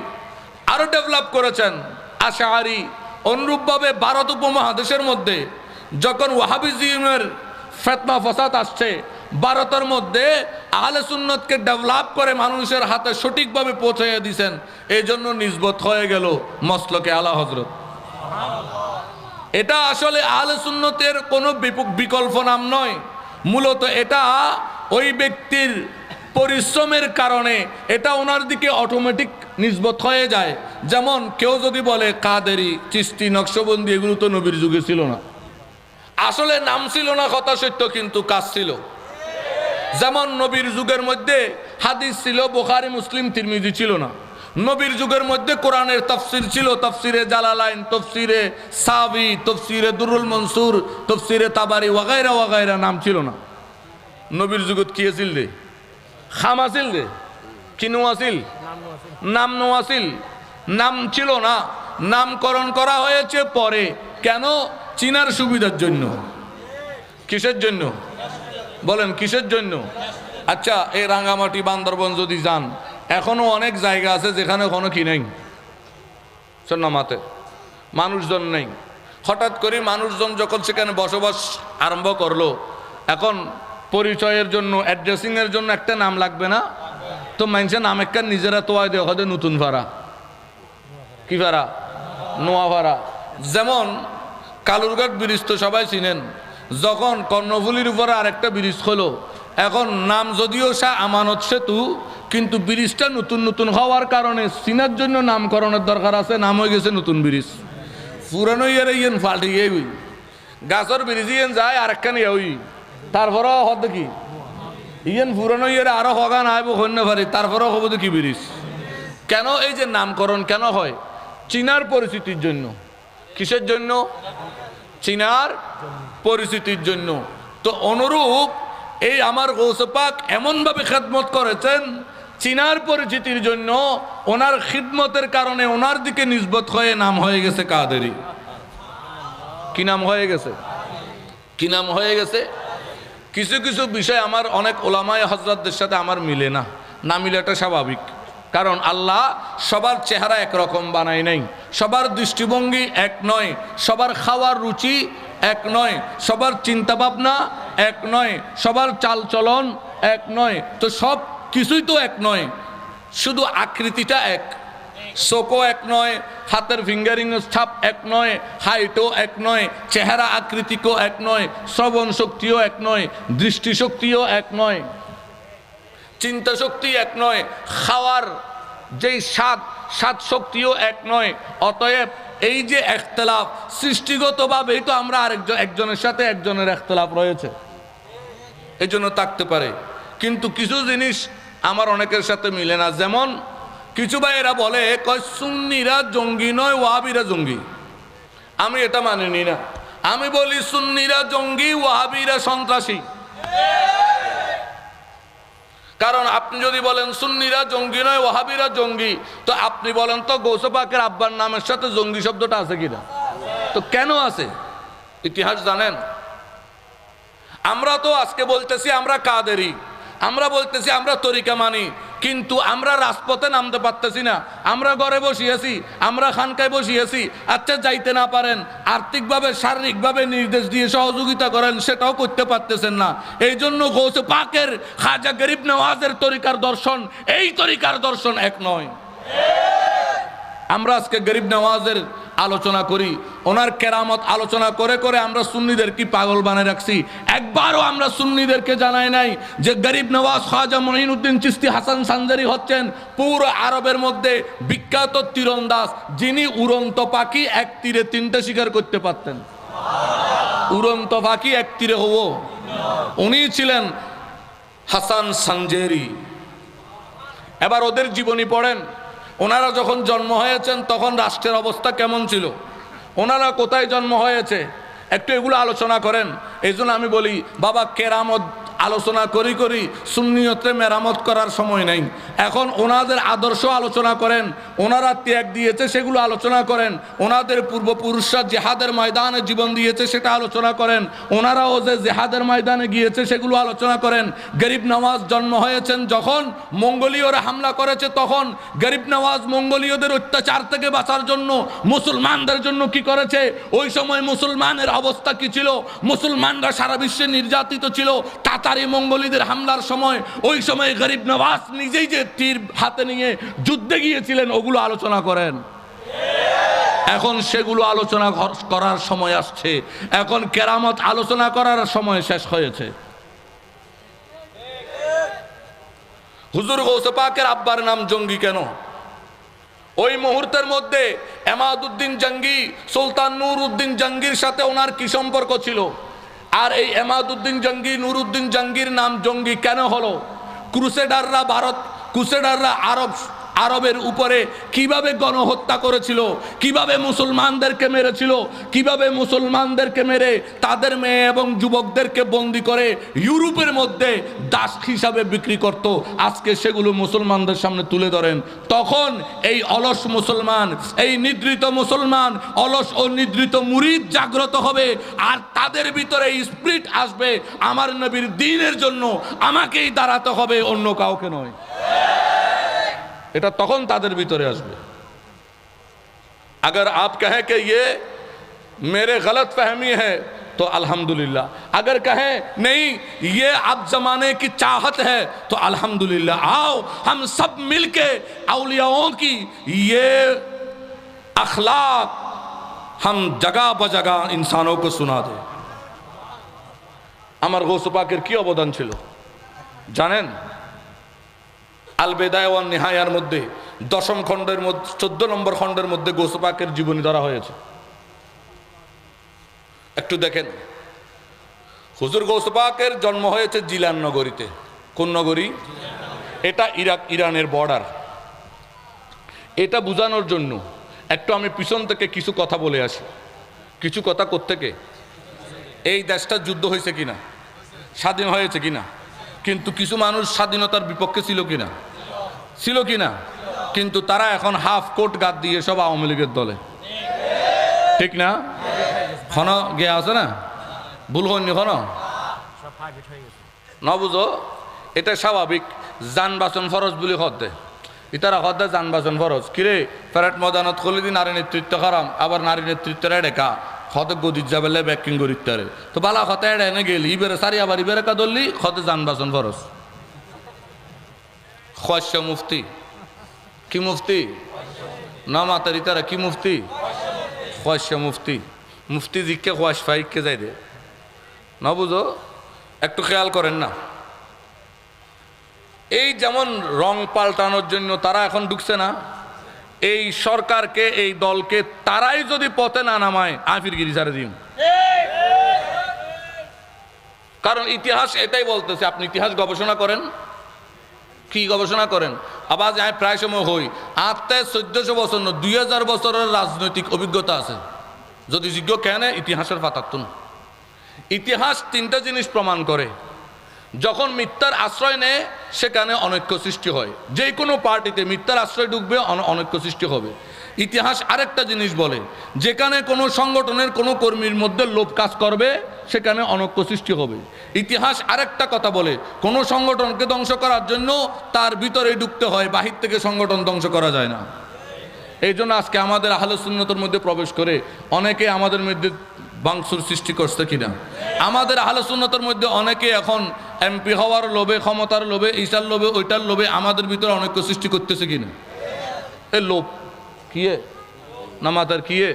Speaker 1: আরো ডেভেলপ করেছেন আশআরি, অনুরূপভাবে ভারত উপমহাদেশের মধ্যে যখন ওয়াহাবিজমের ফিতনা ফাসাদ আসছে, ভারতের মধ্যে আহলে সুন্নতকে ডেভেলপ করে মানুষের হাতে সঠিকভাবে পৌঁছাইয়া দিয়েছেন। এই জন্য নিসবত হয়ে গেল মসলকে আলা হযরত। এটা আসলে আহলে সুন্নতের কোনো বিকল্প নাম নয়, মূলত এটা ওই ব্যক্তির পরিশ্রমের কারণে এটা ওনার দিকে অটোমেটিক নিসবত হয়ে যায়। যেমন কেউ যদি বলে কাদেরি, চিশতি, নকশবন্দি, এগুলো তো নবীর যুগে ছিল না। আসলে নাম ছিল না কথা সত্য, কিন্তু কাজ ছিল। যেমন নবীর যুগের মধ্যে হাদিস ছিল, বুখারী, মুসলিম, তিরমিজি ছিল না। নবীর যুগের মধ্যে কোরআনের তাফসির ছিল, তাফসিরে জালালাইন, তাফসিরে সাবি, তাফসিরে দুরুল মনসুর, তাফসিরে তাবারি ওয়াগাইরা ওয়াগাইরা নাম ছিল না। নবীর যুগত কি আছিল রে? খাম আছিল রে? কিনু আছিল? নাম নো আছিল? নাম ছিল না, নামকরণ করা হয়েছে পরে। কেন? চিনার সুবিধার জন্য। কিসের জন্য বলেন, কিসের জন্য? আচ্ছা, এই রাঙ্গামাটি, বান্দরবন যদি যান, এখনো অনেক জায়গা আছে যেখানে কোনো কি নেই, সন্নামাতে মানুষজন নেই। হঠাৎ করে মানুষজন যখন সেখানে বসবাস আরম্ভ করলো, এখন পরিচয়ের জন্য, অ্যাড্রেসিংয়ের জন্য একটা নাম লাগবে না? তো মানুষের নাম একটা নিজেরা তোয়াই দেওয়া হয় নতুন ভাড়া, কি ভাড়া? নোয়া ভাড়া। যেমন কালুরঘাট ব্রিজ তো সবাই চিনেন, যখন কর্ণফুলির উপরে আরেকটা ব্রিজ হলো, এখন নাম যদিও শাহ আমানত সেতু, কিন্তু ব্রিজটা নতুন নতুন হওয়ার কারণে চিনার জন্য নামকরণের দরকার আছে, নাম হয়ে গেছে নতুন ব্রিজ। পুরানো ইয়ের ইয়েন ফাল্টিয়ে ওই গাছর ব্রিজ ইয়েন যায় আরেকখান ওই, তারপরেও হদ কি ইয়েন পুরানো ইয়ের আরো হগান আইব হন্য পারি, তারপরেও হব কি ব্রিজ। কেন এই যে নামকরণ কেন হয়? চীনার পরিচিতির জন্য। কিসের জন্য? চীনার পরিচিতির জন্য। তো অনুরূপ এই আমার গৌসে পাক এমনভাবে খেদমত করেছেন, চীনার পরিচিতির জন্য, ওনার খিদমতের কারণে ওনার দিকে নিসবত হয়ে নাম হয়ে গেছে কাদেরি। কি নাম হয়ে গেছে? কি নাম হয়ে গেছে? কিছু কিছু বিষয় আমার অনেক ওলামায়ে হযরতদের সাথে আমার মিলে না, না মিলাটা স্বাভাবিক। কারণ আল্লাহ সবার চেহারা একরকম বানায় নাই, সবার দৃষ্টিভঙ্গি এক নয়, সবার খাওয়ার রুচি এক নয়, সবার চিন্তা ভাবনা এক নয়, সবার চালচলন এক নয়। তো সব কিছুই তো এক নয়, শুধু আকৃতিটা এক। চোখও এক নয়, হাতের ফিঙ্গারিং ছাপ এক নয়, হাইটও এক নয়, চেহারা আকৃতিও এক নয়, শ্রবণ শক্তিও এক নয়, দৃষ্টিশক্তিও এক নয়, চিন্তা শক্তি এক নয়, খাওয়ার যেই স্বাদ শক্তিও এক নয়। অতএব এই যে ইখতিলাফ, সৃষ্টিগতভাবেই তো আমরা একজনের সাথে একজনের ইখতিলাফ রয়েছে, এই জন্য থাকতে পারে। কিন্তু কিছু জিনিস আমার অনেকের সাথে মিলে না। যেমন কিছু ভাইয়েরা বলে, কয় সুন্নিরা জঙ্গি নয়, ওয়াহাবিরা জঙ্গি। আমি এটা মানিনি না। আমি বলি সুন্নিরা জঙ্গি, ওয়াহাবিরা সন্ত্রাসী। কারণ আপনি যদি বলেন সুন্নিরা জঙ্গি নয়, ওয়াহাবিরা জঙ্গি, তো আপনি বলেন তো গৌসে পাকের আব্বার নামের সাথে জঙ্গি শব্দটা আছে কিনা? তো কেন আছে? ইতিহাস জানেন? আমরা তো আজকে বলতেছি আমরা কাদেরি, আমরা বলতেছি আমরা তরিকা মানি, কিন্তু আমরা রাজপথে নামতে পারতেছি না। আমরা ঘরে বসিয়েছি, আমরা খানকায় বসিয়েছি। আচ্ছা, যাইতে না পারেন, আর্থিকভাবে শারীরিকভাবে নির্দেশ দিয়ে সহযোগিতা করেন, সেটাও করতে পারতেছেন না। এই জন্য গৌসে পাকের খাজা গরিব নওয়াজের তরিকার দর্শন এই তরিকার দর্শন এক নয়। আমরা আজকে গরিব নওয়াজের আলোচনা করি, ওনার কেরামত আলোচনা করে করে আমরা সুন্নিদের কি পাগল বানিয়ে রাখছি। একবারও আমরা সুন্নিদেরকে জানাই নাই যে গরিব নওয়াজ খাজা মঈনুদ্দিন চিশতি হাসান সানজারি হচ্ছেন পুরো আরবের মধ্যে বিখ্যাত তীরন্দাজ, যিনি উড়ন্ত পাখি এক তীরে তিনটে শিকার করতে পারতেন। উড়ন্ত পাখি এক তীরে হবো, উনি ছিলেন হাসান সানজারি। এবার ওদের জীবনী পড়েন। ওনারা যখন জন্ম হয়েছেন তখন রাষ্ট্রের অবস্থা কেমন ছিল, ওনারা কোথায় জন্ম হয়েছে, একটু এগুলো আলোচনা করেন। এই জন্য আমি বলি, বাবা কেরামত আলোচনা করি করি সুন্নিয়তে মেরামত করার সময় নেই। এখন ওনাদের আদর্শ আলোচনা করেন, ওনারা ত্যাগ দিয়েছে সেগুলো আলোচনা করেন, ওনাদের পূর্বপুরুষরা জেহাদের ময়দানে জীবন দিয়েছে সেটা আলোচনা করেন, ওনারাও যে জেহাদের ময়দানে গিয়েছে সেগুলো আলোচনা করেন। গরিব নওয়াজ জন্ম হয়েছেন যখন মঙ্গোলীয়রা হামলা করেছে, তখন গরিব নওয়াজ মঙ্গোলীয়দের অত্যাচার থেকে বাঁচার জন্য মুসলমানদের জন্য কি করেছে, ওই সময় মুসলমানের অবস্থা কি ছিল, মুসলমানরা সারা বিশ্বে নির্যাতিত ছিল তাতারি মঙ্গোলীদের হামলার সময়। ওই সময় গরিব নওয়াজ নিজেই যে তীর হাতে নিয়ে যুদ্ধে গিয়েছিলেন, ওগুলো আলোচনা করেন। এখন সেগুলো আলোচনা করার সময় আসছে, এখন কেরামত আলোচনা করার সময় শেষ হয়েছে। হুজুর গৌসে পাকের আব্বার নাম জঙ্গি কেন? ওই মুহূর্তের মধ্যে এমাদউদ্দিন জঙ্গি, সুলতান নুরউদ্দিন জঙ্গির সাথে ওনার কি সম্পর্ক ছিল? আর এই এমাদউদ্দিন জঙ্গি, নুরউদ্দিন জঙ্গির নাম জঙ্গি কেন হলো? ক্রুসেডাররা আরবের উপরে কিভাবে গণহত্যা করেছিল, কিভাবে মুসলমানদেরকে মেরেছিল, কিভাবে মুসলমানদেরকে মেরে তাদের মেয়ে এবং যুবকদেরকে বন্দি করে ইউরোপের মধ্যে দাস হিসাবে বিক্রি করত, আজকে সেগুলো মুসলমানদের সামনে তুলে ধরেন। তখন এই অলস মুসলমান, এই নিদ্রিত মুসলমান, অলস ও নিদ্রিত মুরিদ জাগ্রত হবে, আর তাদের ভিতরে স্পিরিট আসবে, আমার নবীর দ্বীনের জন্য আমাকেই দাঁড়াতে হবে, অন্য কাউকে নয়। এটা তখন তাদের ভিতরে আসবে। अगर आप कहें कि ये मेरे गलत फहमी है तो अल्हम्दुलिल्लाह, अगर कहें नहीं ये अब जमाने की चाहत है तो अल्हम्दुलिल्लाह। आओ हम सब मिलके औलियाओं की ये अखलाक हम जगह बजगह इंसानों को सुना दें। আমার গৌস পাকের কি অবদান ছিল জানেন? আল বেদায়া ওয়ান নিহায়ার মধ্যে 10ম খণ্ডের মধ্যে 14 নম্বর খণ্ডের মধ্যে গৌস পাকের জীবনী ধরা হয়েছে। একটু দেখেন, হুজুর গৌস পাকের জন্ম হয়েছে জিলান নগরীতে। কোন নগরী? এটা ইরানের বর্ডার। এটা বোঝানোর জন্য একটু আমি পিছন থেকে কিছু কথা বলে আসি। কিছু কথা কোত্থেকে? এই দেশটা যুদ্ধ হয়েছে কিনা, স্বাধীন হয়েছে কিনা, কিন্তু কিছু মানুষ স্বাধীনতার বিপক্ষে ছিল কিনা, ছিল কিনা, কিন্তু তারা এখন হাফ কোট গাদ দিয়ে সব আওয়ামী লীগের দলে, ঠিক না? খন গে আছে না, ভুল হয়নি খন ন বুঝো, এটা স্বাভাবিক। যানবাচন ফরজ বলে হদ্দে, ইতারা হদ্দে যানবাচন ফরজ কিরে ফেরাট ময়দানত খুলে নারী নেতৃত্ব খারাম, আবার নারী নেতৃত্বের ডেকা হতে গদির যাবেলে ব্যাকিং করিতারে তো বালা হতে এনে গেলি ইবেরে সারি, আবার ইবেরে কা ধরলি হতে যানবাচন ফরজ। খোয়াশা মুফতি কি মুফতি না মাতারি তারা কি মুফতি? খোয়াশা মুফতি। মুফতি জিকে খোয়াশ ফাইককে যাই দে না, বুঝো? একটু খেয়াল করেন না, এই যেমন রং পাল্টানোর জন্য তারা এখন ঢুকছে না, এই সরকারকে, এই দলকে তারাই যদি পথে না নামায় আফিরগিরি ছাড়ে দিন। কারণ ইতিহাস এটাই বলতেছে। আপনি ইতিহাস গবেষণা করেন, কি গবেষণা করেন? আবার আমি প্রায় সময় হই আত্মায় 1400 বছর 2000 বছরের রাজনৈতিক অভিজ্ঞতা আছে। যদি জিজ্ঞ কেন ইতিহাসের পাতাতুন, ইতিহাস 3টা জিনিস প্রমাণ করে। যখন মিথ্যার আশ্রয় নেয় সেখানে অনৈক্য সৃষ্টি হয়। যে কোনো পার্টিতে মিথ্যার আশ্রয় ঢুকবে, অনৈক্য সৃষ্টি হবে। ইতিহাস আরেকটা জিনিস বলে, যেখানে কোনো সংগঠনের কোনো কর্মীর মধ্যে লোভ কাজ করবে সেখানে অনৈক্য সৃষ্টি হবে। ইতিহাস আরেকটা কথা বলে, কোনো সংগঠনকে ধ্বংস করার জন্য তার ভিতরে ঢুকতে হয়, বাহির থেকে সংগঠন ধ্বংস করা যায় না। এই জন্য আজকে আমাদের আহলে সুন্নতের মধ্যে প্রবেশ করে অনেকে আমাদের মধ্যে ভাঙচুর সৃষ্টি করছে কিনা? আমাদের আহলে সুন্নতের মধ্যে অনেকে এখন এমপি হওয়ার লোভে, ক্ষমতার লোভে, ঈশার লোভে, ওইটার লোভে আমাদের ভিতরে অনৈক্য সৃষ্টি করতেছে কিনা? এ লোভ কিয়ে নামাতার কিয়ে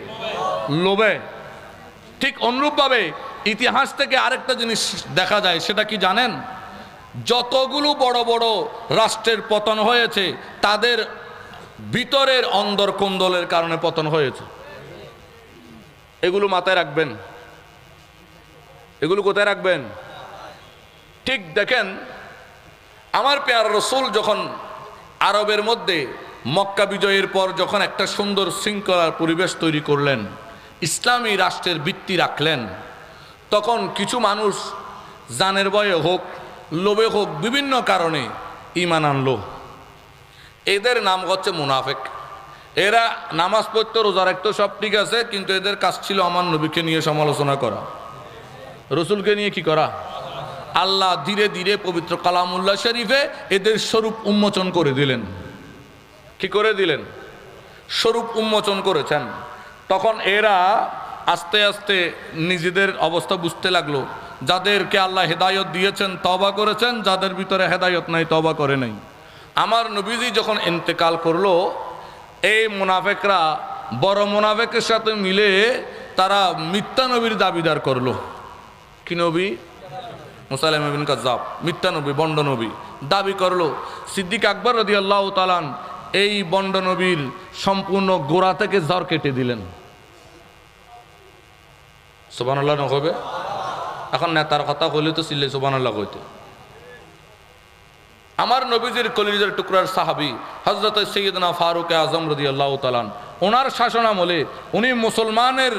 Speaker 1: লোভে। ঠিক অনুরূপভাবে ইতিহাস থেকে আরেকটা জিনিস দেখা যায়, সেটা কি জানেন? যতগুলো বড় বড় রাষ্ট্রের পতন হয়েছে তাদের ভিতরের অন্দর কোন্দলের কারণে পতন হয়েছে। এগুলো মাথায় রাখবেন। এগুলো কোথায় রাখবেন? ঠিক দেখেন, আমার পেয়ার রসুল যখন আরবের মধ্যে মক্কা বিজয়ের পর যখন একটা সুন্দর শৃঙ্খলার পরিবেশ তৈরি করলেন, ইসলামী রাষ্ট্রের ভিত্তি রাখলেন, তখন কিছু মানুষ জানের ভয়ে হোক, লোভে হোক, বিভিন্ন কারণে ঈমান আনলো। এদের নাম হচ্ছে মুনাফিক। এরা নামাজ পড়তো, রোজা রাখতো, সব ঠিক আছে, কিন্তু এদের কাজ ছিল আমার নবীকে নিয়ে সমালোচনা করা, রসুলকে নিয়ে কি করা। আল্লাহ ধীরে ধীরে পবিত্র কালামুল্লাহ শরীফে এদের স্বরূপ উন্মোচন করে দিলেন। কি করে দিলেন? স্বরূপ উন্মোচন করেছেন। তখন এরা আস্তে আস্তে নিজেদের অবস্থা বুঝতে লাগলো। যাদেরকে আল্লাহ হেদায়ত দিয়েছেন তওবা করেছেন, যাদের ভিতরে হেদায়ত নাই তওবা করে নাই। আমার নবীজি যখন ইন্তেকাল করলো, এই মুনাফিকরা বড় মুনাফিকের সাথে মিলে তারা মিথ্যা নবীর দাবিদার করলো। কি নবী? মুসাইলামা বিন কাযযাব, মিথ্যা নবী, বন্ড নবী দাবি করলো। সিদ্দিক আকবর রাদিয়াল্লাহু তাআলা এই বন্ড নবীর সম্পূর্ণ গোড়া থেকে জড় কেটে দিলেন। সুবহানাল্লাহ না হবে? এখন নেতার কথা বলে তো চিল্লে সুবহানাল্লাহ কইতে। আমার নবীজির কলিজার টুকরার সাহাবী হযরত সাইয়্যিদনা ফারুক আযম রাদিয়াল্লাহু তাআলা, ওনার শাসনামলে উনি মুসলমানের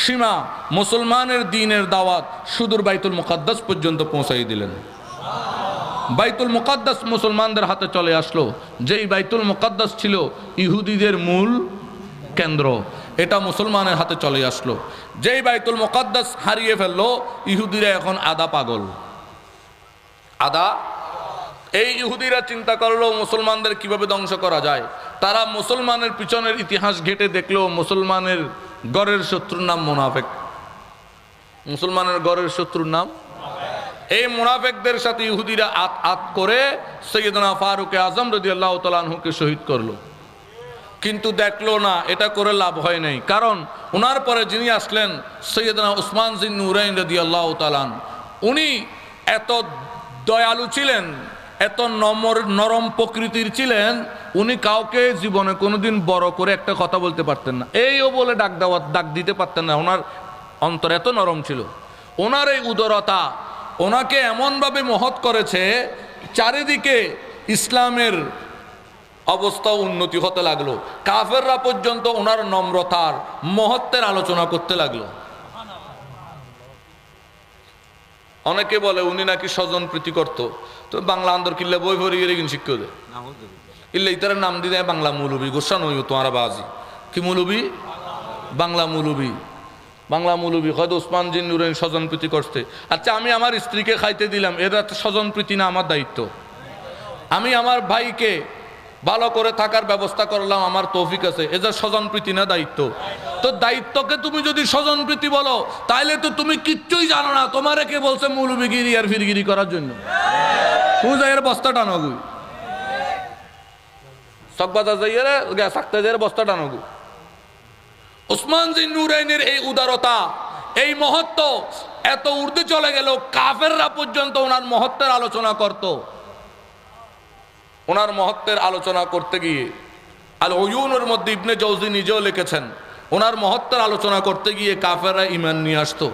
Speaker 1: সীমা, মুসলমানের দ্বীনের দাওয়াত সুদূর বাইতুল মুকাদ্দাস পর্যন্ত পৌঁছাই দিলেন। বাইতুল মুকাদ্দাস মুসলমানদের হাতে চলে আসলো। যেই বাইতুল মুকাদ্দাস ছিল ইহুদিদের মূল কেন্দ্র, এটা মুসলমানের হাতে চলে আসলো। যেই বাইতুল মুকাদ্দাস হারিয়ে ফেললো, ইহুদিরা এখন আদা পাগল। আদা, এই ইহুদিরা চিন্তা করলো মুসলমানদের কিভাবে ধ্বংস করা যায়। তারা মুসলমানের পিছনের ইতিহাস ঘেটে দেখলো মুসলমানের গড়ের শত্রুর নাম মুনাফিক। মুসলমানের গড়ের শত্রুর নাম, এই মুনাফিকদের সাথে ইহুদিরা আত করে সাইয়্যিদনা ফারুক আযম রাদিয়াল্লাহু তাআলা আনহুকে শহীদ করলো। কিন্তু দেখলো না এটা করে লাভ হয় নাই, কারণ ওনার পরে যিনি আসলেন সাইয়্যিদনা উসমান জিন নুরাইন রাদিয়াল্লাহু তাআলা, উনি এত দয়ালু ছিলেন, এত নরম প্রকৃতির ছিলেন, উনি কাউকে জীবনে কোনোদিন বড় করে একটা কথা বলতে পারতেন না। এইও বলে ডাক দিতে পারতেন না। ওনার অন্তর এত নরম ছিল। ওনার এই উদারতা ওনাকে এমনভাবে মহৎ করেছে, চারিদিকে ইসলামের অবস্থা উন্নতি হতে লাগলো। কাফেররা পর্যন্ত ওনার নম্রতার মহত্বের আলোচনা করতে লাগলো। অনেকে বলে উনি নাকি স্বজন প্রীতি করতো। তো বাংলা আন্দর কিল্লা বই ভরি গিয়ে শিক্ষা দেয় ইল্লা ইতার নাম দিয়ে বাংলা মৌলবী গোসা নই তোমার বাজি। কি মৌলবী? বাংলা মৌলবী। বাংলা মৌলবী হয়তো উসমান জিন নুরাইন স্বজন প্রীতি করতে। আচ্ছা, আমি আমার স্ত্রীকে খাইতে দিলাম, এরা স্বজন প্রীতি না আমার দায়িত্ব? আমি আমার ভাইকে ভালো করে থাকার ব্যবস্থা করলাম, আমার তৌফিক আছে, এদের স্বজন প্রীতি না দায়িত্ব? তো দায়িত্বকে তুমি যদি স্বজন প্রীতি বলো, তাইলে তো তুমি কিচ্ছুই জানো না। তোমারে কে বলছে মৌলবীগিরি আর ফিরগিরি করার জন্য? তুমি যাই বস্তা টানগু, সকবাজার যাইয়ে সাকতে যাই বস্তা টানগু। উসমান জিন নুরাইনের এই উদারতা, এই মহত্ব এত ঊর্ধ্বে চলে গেল, কাফেররা পর্যন্ত ওনার মহত্বের আলোচনা করত। ওনার মহত্বের আলোচনা করতে গিয়ে আল উয়ুনের মধ্যে ইবনে জৌজি নিজেও লিখেছেন, ওনার মহত্বের আলোচনা করতে গিয়ে কাফেররা ঈমান নিয়ে আসতো।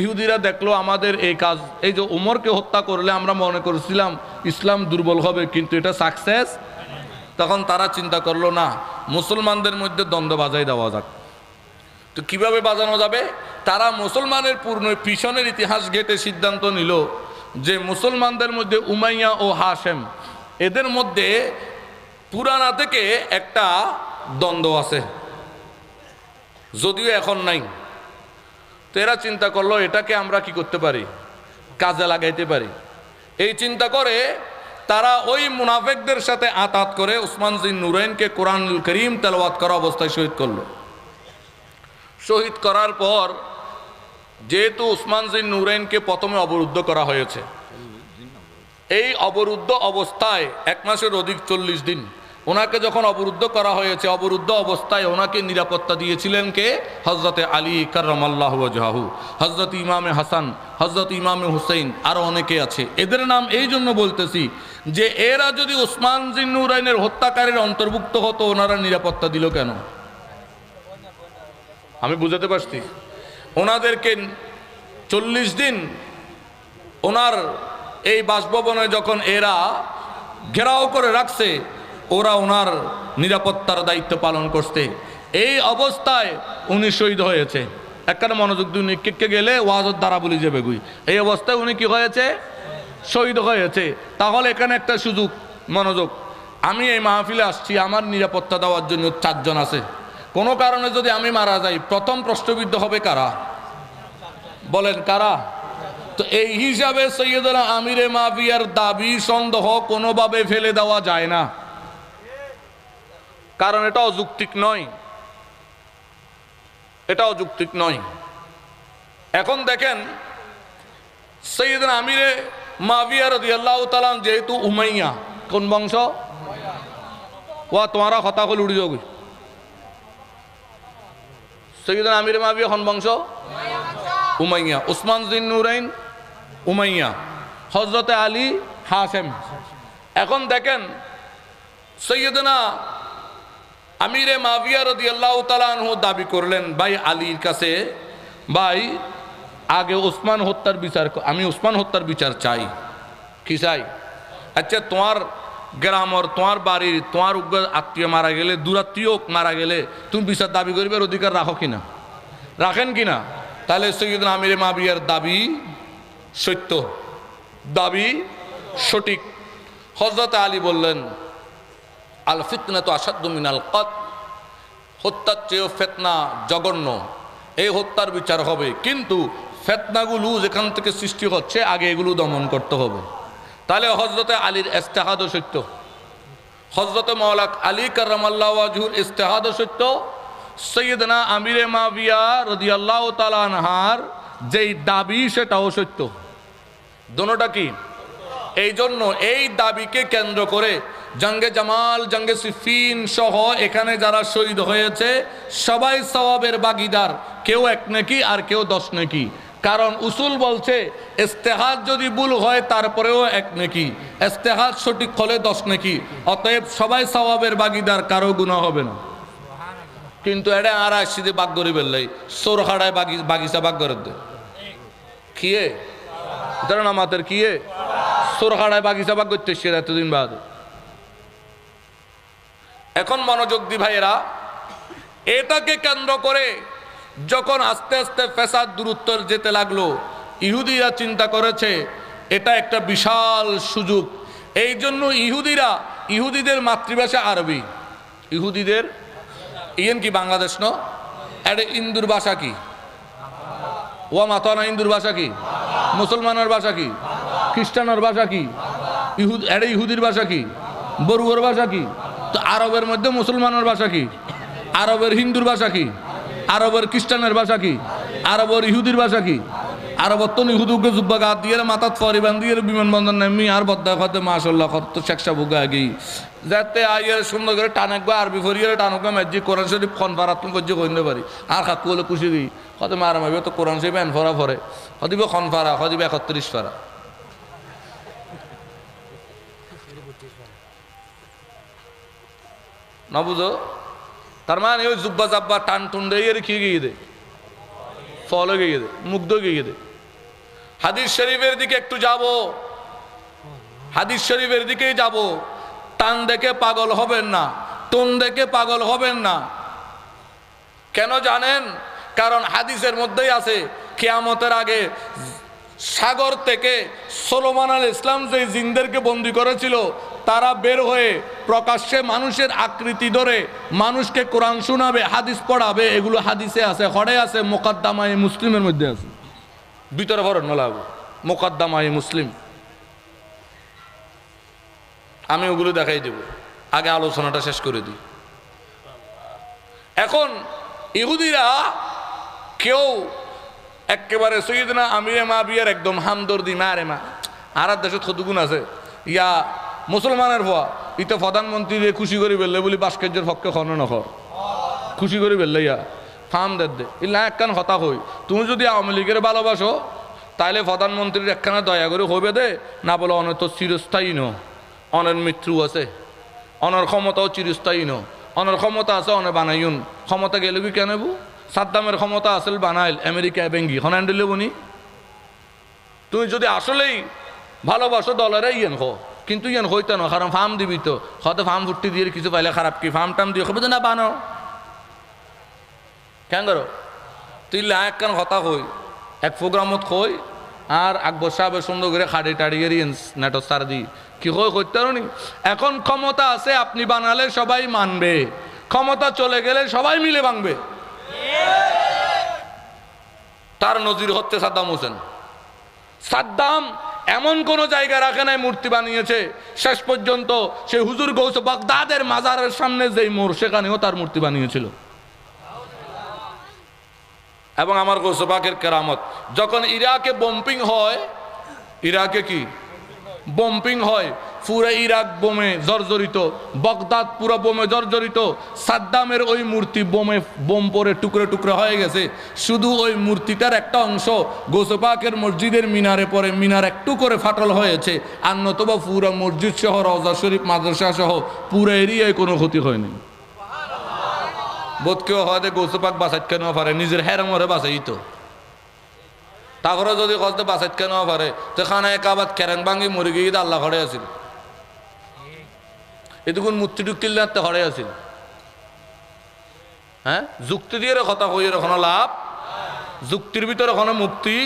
Speaker 1: ইহুদিরা দেখলো আমাদের এই কাজ, এই যে উমরকে হত্যা করলে আমরা মনে করেছিলাম ইসলাম দুর্বল হবে, কিন্তু এটা সাকসেস। তখন তারা চিন্তা করলো না, মুসলমানদের মধ্যে দ্বন্দ্ব বাজাই দেওয়া যাক। তো কিভাবে বাজানো যাবে? তারা মুসলমানের পূর্ণ পিছনের ইতিহাস ঘেটে সিদ্ধান্ত নিল যে মুসলমানদের মধ্যে উমাইয়া ও হাশেম, এদের মধ্যে পুরানা থেকে একটা দ্বন্দ্ব আছে, যদিও এখন নাই। তো এরা চিন্তা করলো এটাকে আমরা কি করতে পারি, কাজে লাগাইতে পারি। এই চিন্তা করে তারা ওই মুনাফিকদের সাথে আতাত করে উসমান জিন নুরাইনকে কোরআনুল করিম তেলাওয়াত করা অবস্থায় শহীদ করলো। শহীদ করার পর যেহেতু উসমান জিন নুরাইনকে প্রথমে অবরুদ্ধ করা হয়েছে, এই অবরুদ্ধ অবস্থায় 1 মাসের অধিক 40 দিন ওনাকে যখন অবরুদ্ধ করা হয়েছে, অবরুদ্ধ অবস্থায় ওনাকে নিরাপত্তা দিয়েছিলেন কে? হযরতে আলী কাররামাল্লাহু ওয়াজহাহু, হযরত ইমামে হাসান, হযরত ইমামে হুসাইন, আরো অনেকে আছে। এদের নাম এই জন্য বলতেছি যে এরা যদি উসমান জিন নুরাইনের হত্যাকারীর অন্তর্ভুক্ত হতো, ওনারা নিরাপত্তা দিল কেন? আমি বুঝাতে পারছি? ওনাদেরকে 40 দিন ওনার এই বাসভবনে যখন এরা ঘেরাও করে রাখছে, ওরা ওনার নিরাপত্তার দায়িত্ব পালন করতে, এই অবস্থায় উনি শহীদ হয়েছে। একটা মনোযোগ দিয়ে কে গেলে ওয়াজত দ্বারা বলি যাবে গুই, এই অবস্থায় উনি কি হয়েছে? শহীদ হয়েছে, তাহলে এখানে একটা সুযোগ, মনোযোগ, আমি এই মাহফিলে আসছি, আমার নিরাপত্তা দেওয়ার জন্য 4 জন আছে। কোনো কারণে যদি আমি মারা যাই, প্রথম প্রশ্নবিদ্ধ হবে কারা? বলেন কারা? তো এই হিসাবে সৈয়দনা আমিরে মাবিয়ার দাবি সন্দেহ কোনোভাবে ফেলে দেওয়া যায় না, কারণ এটা অযৌক্তিক নয়, এটা অযৌক্তিক নয়। এখন দেখেন সৈয়দনা আমিরে মাবিয়া রাদিয়াল্লাহু তাআলা যেহেতু উমাইয়া, কোন বংশ? ওয়া তোমারা কথা কল উড়ি যাবে। সৈয়দনা আমিরে মাবিয়া কোন বংশ? উমাইয়া। উসমান জিন নুরাইন উমাইয়া, হযরতে আলী হাশেম। এখন দেখেন সৈয়দনা আমিরে মাবিয়া রাদিয়াল্লাহু তাআলা আনহু দাবি করলেন ভাই আলীর কাছে, ভাই আগে ওসমান হত্যার বিচার, আমি ওসমান হত্যার বিচার চাই। কি চাই? আচ্ছা তোমার গ্রামর, তোমার বাড়ির, তোমার আত্মীয় মারা গেলে, দূরাত্মীয় মারা গেলে তুমি বিচার দাবি করবার অধিকার রাখো কিনা? রাখেন কিনা? তাহলে সৈয়দনা আমিরে মাবিয়ার দাবি সত্য, দাবি সঠিক। হযরত আলী বললেন আল ফিতনাতু আশাদ্দু মিনাল কতল, হত্যার চেয়েও ফিতনা জঘন্য, এই হত্যার বিচার হবে, কিন্তু ফিতনাগুলো যেখান থেকে সৃষ্টি হচ্ছে আগে এগুলো দমন করতে হবে। তাহলে হযরতে আলীর ইজতিহাদও সত্য, হযরতে মাওলা আলী কাররামাল্লাহু ওয়াজহুর ইজতিহাদও সত্য, সৈয়দনা আমিরে মাবিয়া রাদিয়াল্লাহু তাআলা আনহার যেই দাবি সেটাও সত্য। দোনোটা কি? এই জন্য এই দাবিকে কেন্দ্র করে জঙ্গে জামাল, জঙ্গে সিফিন সহ এখানে যারা শহীদ হয়েছে সবাই সওয়াবের ভাগীদার, কেউ 1 নেকি আর কেউ 10 নেকি। কারণ উসুল বলছে ইজতিহাদ যদি ভুল হয় তারপরেও 1 নেকি, ইজতিহাদ সঠিক হলে 10 নেকি, অতএব সবাই সওয়াবের ভাগীদার, কারো গুনাহ হবে না। কিন্তু এটা আর আসিতে বাগ করে বেললাই সোরহাড়ায় বাগিচা বাগ করে দে কিয়ে ধরেন আমাদের কিয়ে সোরহাড়ায় বাগিচা বাগ করতে এসছে এতদিন বাদ। এখন মনোযোগ দি ভাইয়েরা, এটাকে কেন্দ্র করে যখন আস্তে আস্তে ফ্যাসাদ দূরত্ব যেতে লাগলো, ইহুদিরা চিন্তা করেছে এটা একটা বিশাল সুযোগ। এই জন্য ইহুদিদের মাতৃভাষা আরবি, ইহুদিদের ইয়েন কি বাংলাদেশ ন, এটা ইন্দুর ভাষা কি? ওয়া মাতানা ইন্দুর ভাষা কি? মুসলমানের ভাষা কি? খ্রিস্টানের ভাষা কি? এটা ইহুদির ভাষা কি? বড়ুয়ার ভাষা কি? তো আরবের মধ্যে মুসলমানের ভাষা কি? আরবের হিন্দুর ভাষা কি? আরবের খ্রিস্টানের ভাষা কি? আরবের ইহুদির ভাষা কি? আরবত্তন ইহুদুকে জুব্বা গাত দিয়ে মাথাত ফরিবান দিয়ে বিমানবন্দর নামি আর বদ্দা খাতে মাশাল্লাহ কত শেখসা বুগা আগেই যাতে আইয়ের সুন্দর করে টানেক আরবি ফরিয়ে টানুকা মেজি কোরআন শরীফ খন ফারাত তুমি কজ্জি কইতে পারি আর কাকু হলে খুশি দিই কত মারা মারবে তো কোরআন শরীফ এন ফরা ফরে হদিব খন ফারা হদিব 31 ফারা না বুঝো। তার মানে ওই জুব্বা জাব্বা টান টুন দিয়ে খেয়ে গিয়ে দে, ফলে গিয়ে দে, মুগ্ধ গিয়ে দে। হাদিস শরীফের দিকে একটু যাব, হাদিস শরীফের দিকেই যাব। টান দেখে পাগল হবেন না, টুন দেখে পাগল হবেন না। কেন জানেন? কারণ হাদিসের মধ্যেই আছে কিয়ামতের আগে সাগর থেকে সুলাইমান আলাইহিস সালাম যে জিনদেরকে বন্দী করেছিল তারা বের হয়ে প্রকাশ্যে মানুষের আকৃতি ধরে মানুষকে কোরআন শোনাবে, হাদিস পড়াবে। এগুলো হাদিসে আছে, হরে আছে, মুকাদ্দামায়ে মুসলিমের মধ্যে আছে। ভিতরে ভরণ নলাবো মুকাদ্দামায়ে মুসলিম, আমি ওগুলো দেখাই দেব। আগে আলোচনাটা শেষ করে দিই। এখন ইহুদিরা কেউ একেবারে সৈয়দনা আমিরে মাবিয়ার একদম হামদর্দি মারে মা আর দেশত কতগুণ আছে ইয়া মুসলমানের ভয়া ইতো প্রধানমন্ত্রী খুশি করে বেললে বলি ভাস্কর্যের পক্ষে খন নখর খুশি করে বেললে ইয়া ফার্ম দে ইল্লা একখান হতা হই। তুমি যদি আওয়ামী লীগের ভালোবাসো তাইলে প্রধানমন্ত্রীর একখানা দয়া করে হইবে দে, না বলে অনেক তো চিরস্থায়ী ন, অনেক মৃত্যু আছে, অনের ক্ষমতাও চিরস্থায়ী ন, অনের ক্ষমতা আছে অনে বানাইন, ক্ষমতা গেলে কি কেন সাদ্দামের ক্ষমতা আসল বানাইল আমেরিকা বেঙ্গি হনান্ডিলে বনি। তুমি যদি আসলেই ভালোবাসো দলের ইয়েন হো, কিন্তু ইয়েন হইতে না, কারণ ফার্ম দিবি তো হয়তো ফার্ম ফুটি দিয়ে কিছু পাইলে খারাপ কি ফার্ম টাম দিয়ে হবে না বানাও কেন করো তুই একখান কথা কই এক প্রোগ্রামত কই আর আকবর সাহেবের সুন্দর করে খাড়ি টাড়িয়ে নেটর সার দি কি করতে পারি এখন ক্ষমতা আছে আপনি বানালে সবাই মানবে ক্ষমতা চলে গেলে সবাই মিলে ভাঙবে তার নজির হচ্ছে সাদ্দাম হোসেন সাদ্দাম এমন কোন জায়গা রাখে নাই মূর্তি বানিয়েছে শেষ পর্যন্ত সেই হুজুর গৌস বাগদাদের মাজারের সামনে যেই মোড় সেখানেও তার মূর্তি বানিয়েছিল এবং আমার গৌস পাকের কেরামত যখন ইরাকে বম্পিং হয় ইরাকে কি বম্পিং হয় পুরো ইরাক বোমে জর্জরিত বাগদাদ পুরো বোমে জর্জরিত সাদ্দামের ওই মূর্তি বোম পরে টুকরো টুকরো হয়ে গেছে শুধু ওই মূর্তিটার একটা অংশ গৌস পাকের মসজিদের মিনারে পরে মিনার একটু করে ফাটল হয়েছে আর নতুবা পুরো মসজিদ সহ রওজা শরীফ মাদ্রাসা সহ পুরো এরিয়ায় কোনো ক্ষতি হয়নি বোধ কেউ হয়তো গৌস পাক বাঁচাইতে কেন পারে নিজের হেরমরে বাঁচাই তো তারপরে যদি কষ্ট বাঁচাইতে কেন পারে তো খানায় কাবাদ কেরেন ভাঙি মরে গিয়ে আল্লাহ ঘরে আসিল এটুকুন মূর্তি টুক্তিল ঘরে আসিল হ্যাঁ যুক্তি দিয়ে কথা কই এখনো লাভ যুক্তির ভিতরে এখনো মুক্তি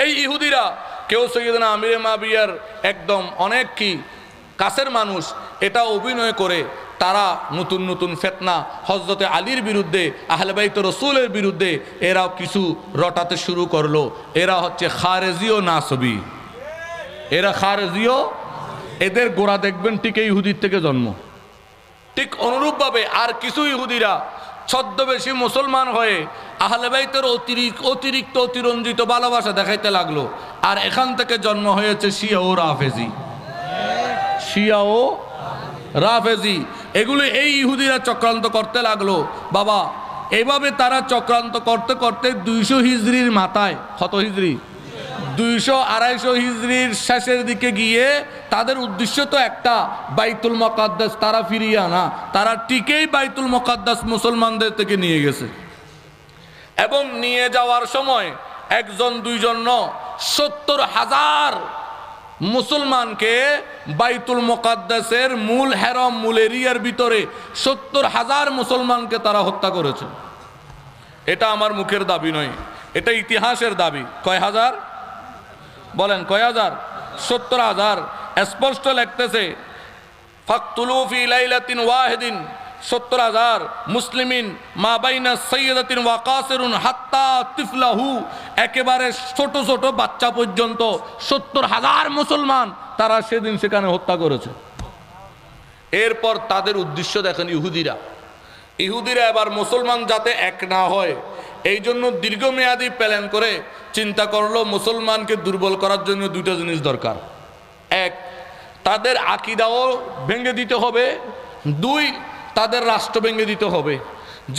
Speaker 1: এই ইহুদিরা কেউ সৈয়দনা আমিরে মাবিয়ার একদম অনেক কি কাছের মানুষ এটা অভিনয় করে তারা নতুন নতুন ফিতনা হযরতে আলীর বিরুদ্ধে আহলে বাইত রাসূলের বিরুদ্ধে এরাও কিছু রটাতে শুরু করলো এরা হচ্ছে খারেজি ও নাসবি এরা খারেজি ও এদের গোড়া দেখবেন ঠিক এই ইহুদির থেকে জন্ম ঠিক অনুরূপভাবে আর কিছু ইহুদিরা ছদ্মবেশী মুসলমান হয়ে আহলে বাইতের অতিরিক্ত অতিরঞ্জিত ভালোবাসা দেখাইতে লাগলো আর এখান থেকে জন্ম হয়েছে শিয়া ও রাফেজি শিয়া ও রাফেজি এগুলো এই ইহুদিরা চক্রান্ত করতে লাগলো বাবা এইভাবে তারা চক্রান্ত করতে করতে 200 হিজরির মাথায় কত হিজরি 200-250 হিজরির শেষের দিকে গিয়ে তাদের উদ্দেশ্য তো একটা বাইতুল মুকাদ্দাস তারা ফিরিয়ে আনা তারা ঠিকই বাইতুল মুকাদ্দাস মুসলমানদের থেকে নিয়ে গেছে এবং নিয়ে যাওয়ার সময় একজন দুইজন 70,000 মুসলমানকে বাইতুল মুকাদ্দাসের মূল হেরম মূল এরিয়ার ভিতরে 70,000 মুসলমানকে তারা হত্যা করেছে এটা আমার মুখের দাবি নয় এটা ইতিহাসের দাবি কয় হাজার বলেন কয় হাজার 70,000 স্পষ্ট লিখতেছে ফাকতুলু ফি লাইলাতিন ওয়াহিদিন 70,000 মুসলিমিন মা বাইনা সাইয়্যিদাতিন ওয়া কাসিরুন হাত্তা তিফলাহু একেবারে ছোট ছোট বাচ্চা পর্যন্ত 70,000 মুসলমান তারা সেদিন সেখানে হত্যা করেছে এরপর তাদের উদ্দেশ্য দেখেন ইহুদিরা এবার মুসলমান যাতে এক না হয় এই জন্য দীর্ঘমেয়াদী প্ল্যান করে চিন্তা করলো মুসলমানকে দুর্বল করার জন্য দুটো জিনিস দরকার এক তাদের আকীদাও ভেঙে দিতে হবে দুই তাদের রাষ্ট্র ভেঙে দিতে হবে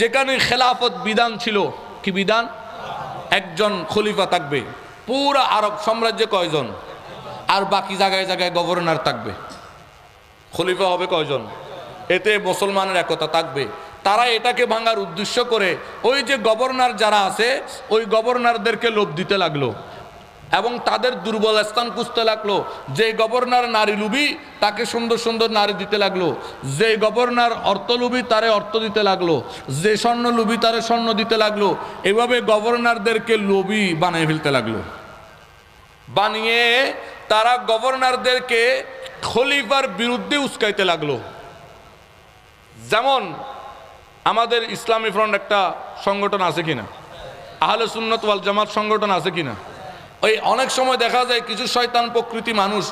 Speaker 1: যেখানে খেলাফত বিধান ছিল কি বিধান একজন খলিফা থাকবে পুরো আরব সাম্রাজ্যে কয়জন আর বাকি জায়গায় জায়গায় গভর্নর থাকবে খলিফা হবে কয়জন এতে মুসলমানের একতা থাকবে তারা এটাকে ভাঙার উদ্দেশ্য করে ওই যে গভর্নর যারা আছে ওই গভর্নরদেরকে লোভ দিতে লাগলো এবং তাদের দুর্বল স্থান খুঁজতে লাগলো যে গভর্নর নারী লোভী তাকে সুন্দর সুন্দর নারী দিতে লাগলো যে গভর্নর অর্থলোভী তারে অর্থ দিতে লাগলো যে স্বর্ণ লোভী তারে স্বর্ণ দিতে লাগলো এভাবে গভর্নরদেরকে লোভী বানিয়ে ফেলতে লাগলো বানিয়ে তারা গভর্নরদেরকে খলিফার বিরুদ্ধে উস্কাইতে লাগলো যেমন আমাদের ইসলামী ফ্রন্ট একটা সংগঠন আছে কিনা আহলে সুন্নাত ওয়াল জামাত সংগঠন আছে কিনা ওই অনেক সময় দেখা যায় কিছু শয়তান প্রকৃতি মানুষ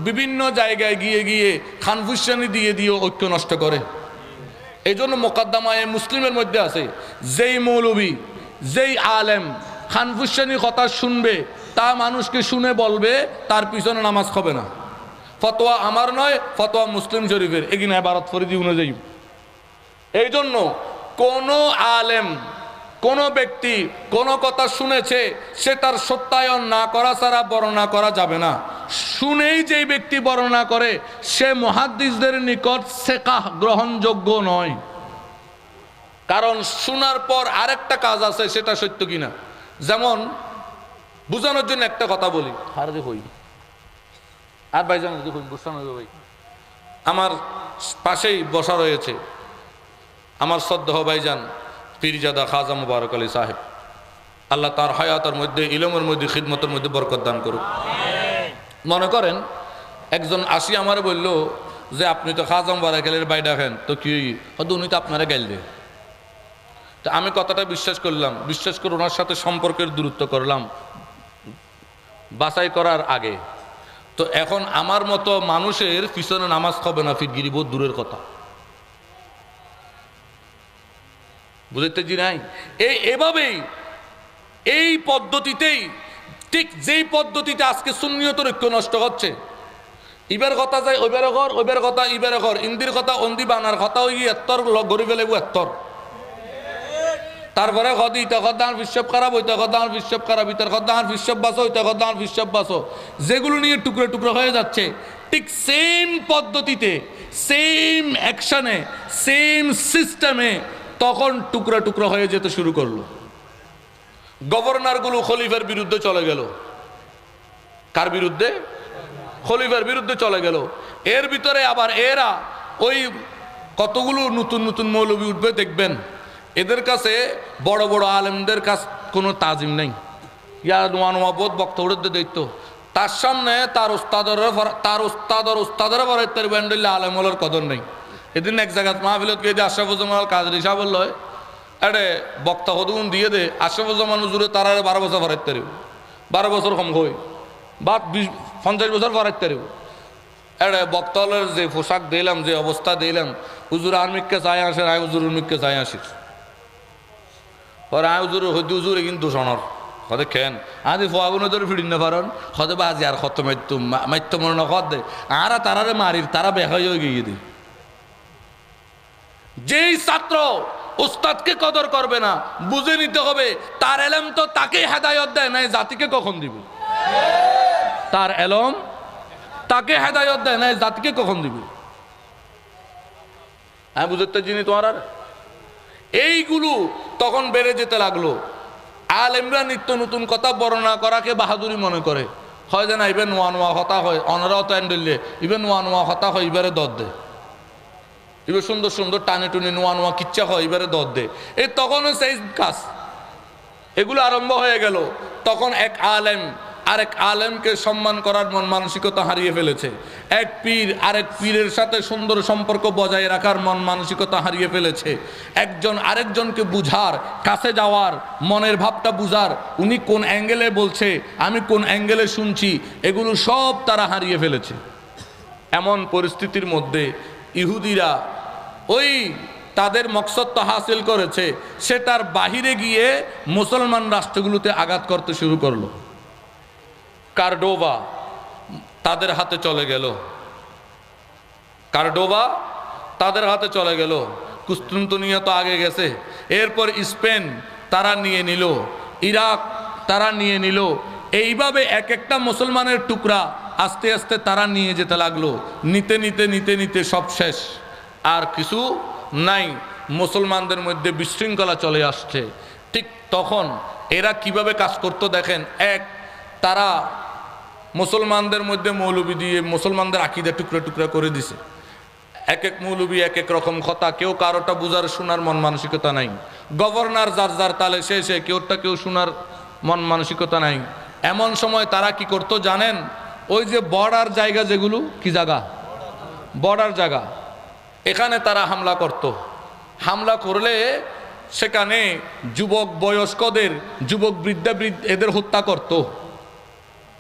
Speaker 1: বিভিন্ন জায়গায় গিয়ে গিয়ে খানফুসানি দিয়ে দিয়ে ঐক্য নষ্ট করে এই জন্য মোকদ্দমায়ে মুসলিমের মধ্যে আছে যেই মৌলবী যেই আলেম খানফুসানি কথা শুনবে তা মানুষকে শুনে বলবে তার পিছনে নামাজ হবে না ফতোয়া আমার নয় ফতোয়া মুসলিম শরীফের এগিনা ভারত ফরিদি অনুযায়ী এই জন্য কোন আলেম কোন ব্যক্তি কোন কথা শুনেছে সে তার সত্যায়ন না করা ছাড়া বর্ণনা করা যাবে না শুনেই যেই ব্যক্তি বর্ণনা করে সে মুহাদ্দিসদের নিকট সেকাহ গ্রহণযোগ্য নয় কারণ শোনার পর আরেকটা কাজ আছে সেটা সত্য কিনা যেমন বোঝানোর জন্য একটা কথা বলি আর ভাইজান ভাই আমার পাশেই বসা রয়েছে আমার শ্রদ্ধেয় ভাইজান পীরজাদা খাজা মুবারক আলী সাহেব আল্লাহ তার হায়াতের মধ্যে, ইলমের মধ্যে, খিদমতের মধ্যে বরকত দান করুক। মনে করেন একজন আসি আমার বলল যে আপনি তো খাজাম বারাকেলের বাই ডাকেন, তো কি হয়তো উনি তো আপনারা গাইল দে। তো আমি কথাটা বিশ্বাস করলাম, বিশ্বাস করে ওনার সাথে সম্পর্কের দূরত্ব করলাম বাছাই করার আগে। তো এখন আমার মতো মানুষের পিছনে নামাজ হবে না ফিরগিরি বহুত দূরের কথা, বুঝতে জি নাই। এভাবেই এই পদ্ধতিতেই, ঠিক যেই পদ্ধতিতে আজকে সুন্নিয়তের ঐক্য নষ্ট হচ্ছে, ইবার কথা যায় ওইবারে ঘর, ওইবার কথা ইবারে ঘর, ইন্দির কথা অন্দি বানার কথা ওই এত্তর গড়ি ফেলে এত্তর, তারপরে কদি ইটা কদান বিশ্বপ খারাপ, ওইটা কদান বিশ্বপ খারাপ, ইটার কদান বিশ্বপ বাসো, ওইটা কদান বিশ্বপ বাসো, যেগুলো নিয়ে টুকরো টুকরো হয়ে যাচ্ছে। ঠিক সেম পদ্ধতিতে, সেম অ্যাকশনে, সেম সিস্টেমে তখন টুকরা টুকরা হয়ে যেতে শুরু করলো। গভর্নরগুলো খলিফার বিরুদ্ধে চলে গেল। কার বিরুদ্ধে? খলিফার বিরুদ্ধে চলে গেল। এর ভিতরে আবার এরা ওই কতগুলো নতুন নতুন মৌলবী উঠবে দেখবেন, এদের কাছে বড় বড় আলেমদের কাছ কোনো তাজিম নেই, ইয়া নোয়া নোয়া বোধ বক্তব্য দায়িত্ব, তার সামনে তার উস্তাদের বরাইতের ব্যান্ডলে আলেমলের কদর নেই। এদিন এক জায়গায় মাহফিলত গিয়ে যে আশরাফুজ্জামান কাজী সাহেব বলল এডে বক্তা হদুন দিয়ে দে আশরাফুজ্জামান হুজুরে তার 12 বছর ফরাইতে পারিব, 12 বছর কম হই বা 50 বছর ফরাইতে পারিব। এডে বক্তালের যে পোশাক দিলাম, যে অবস্থা দিলাম, হুজুর আর্মিককে চাই আসে, আয় হুজুর উর্মিককে চাই আসিস, পরে আয় হুজুর হইতে হুজুর কিন্তু সনর হতে খেন আজি ফোয়াগুনো ধরে ফিরিন না পারেন হতে বাজি আর কত মাইত্য মনে না কত দে আর তারারে মারির, তারা বেহাই হয়ে গিয়ে দিই। যেই ছাত্র উস্তাদকে কদর করবে না, বুঝে নিতে হবে তার এলম তো তাকেই হেদায়ত দেয় নাই, জাতিকে কখন দিবে? তার এলম তাকে হেদায়ত দেয় নাই, জাতিকে কখন দিবে? হ্যাঁ, বুঝতে জিনি তোমার। আর এইগুলো তখন বেড়ে যেতে লাগলো। আলেমরা নিত্য নতুন কথা বর্ণনা করাকে বাহাদুরি মনে করে, হয় যে না ইবে নোয়া নোয়া হতা হয়, অনরাও তো এন্ডলে ইবে নোয়া নোয়া হতা হয়, এবারে দর দে, এবার সুন্দর সুন্দর টানে টুনি নোয়া নোয়া কিচ্ছা হয়, এবারে দর দে। এই তখনও সেই কাজ এগুলো আরম্ভ হয়ে গেল। তখন এক আলেম আরেক আলেমকে সম্মান করার মন মানসিকতা হারিয়ে ফেলেছে, এক পীর আরেক পীরের সাথে সুন্দর সম্পর্ক বজায় রাখার মন মানসিকতা হারিয়ে ফেলেছে, একজন আরেকজনকে বুঝার, কাছে যাওয়ার, মনের ভাবটা বুঝার, উনি কোন অ্যাঙ্গেলে বলছে, আমি কোন অ্যাঙ্গেলে শুনছি, এগুলো সব তারা হারিয়ে ফেলেছে। এমন পরিস্থিতির মধ্যে ইহুদিরা ওই তাদের মকসদটা হাসিল করেছে, সেটার বাহিরে গিয়ে মুসলমান রাষ্ট্রগুলোতে আঘাত করতে শুরু করলো। কার্ডোবা তাদের হাতে চলে গেল, কার্ডোবা তাদের হাতে চলে গেল। কুস্তুনতুনিয়া তো আগে গেছে, এরপর স্পেন তারা নিয়ে নিল, ইরাক তারা নিয়ে নিল। এইভাবে এক একটা মুসলমানের টুকরা আস্তে আস্তে তারা নিয়ে যেতে লাগলো। নিতে নিতে নিতে নিতে সব শেষ, আর কিছু নাই। মুসলমানদের মধ্যে বিশৃঙ্খলা চলে আসছে। ঠিক তখন এরা কিভাবে কাজ করতো দেখেন। এক, তারা মুসলমানদের মধ্যে মৌলবী দিয়ে মুসলমানদের আকীদা টুকরা টুকরা করে দিছে। এক এক মৌলবী এক এক রকম কথা, কেউ কারোটা বুঝার শোনার মন মানসিকতা নাই। গভর্নর যার যার তালে সে কেউটা কেউ শোনার মন মানসিকতা নাই। এমন সময় তারা কি করতো জানেন? ওই যে বর্ডার জায়গা, যেগুলো কি জায়গা, বর্ডার জায়গা, এখানে তারা হামলা করত। হামলা করলে সেখানে যুবক বয়স্কদের, যুবক বৃদ্ধা এদের হত্যা করত।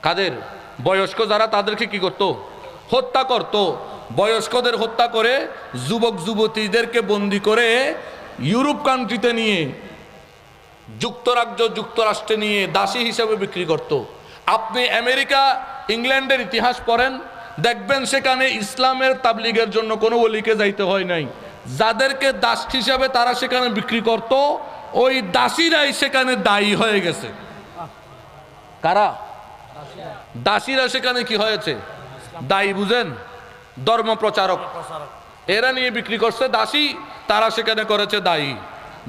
Speaker 1: কাদের? বয়স্ক যারা, তাদেরকে কি করত? হত্যা করত। বয়স্কদের হত্যা করে যুবক যুবতীদেরকে বন্দি করে ইউরোপ কান্ট্রিতে নিয়ে, যুক্তরাষ্ট্রে নিয়ে দাসী হিসেবে বিক্রি করত। আপনি আমেরিকা, ইংল্যান্ডের ইতিহাস পড়েন, দেখবেন সেখানে ইসলামের তাবলীগের জন্য কোনো ওলিকে যাইতে হয় নাই। যাদেরকে দাস হিসাবে তারা সেখানে বিক্রি করত, ওই দাসীরাই সেখানে দায়ী হয়ে গেছে। কারা? দাসীরা সেখানে কি হয়েছে? দায়ী। বুঝেন? ধর্ম প্রচারক এরা নিয়ে বিক্রি করছে দাসী, তারা সেখানে করেছে দায়ী,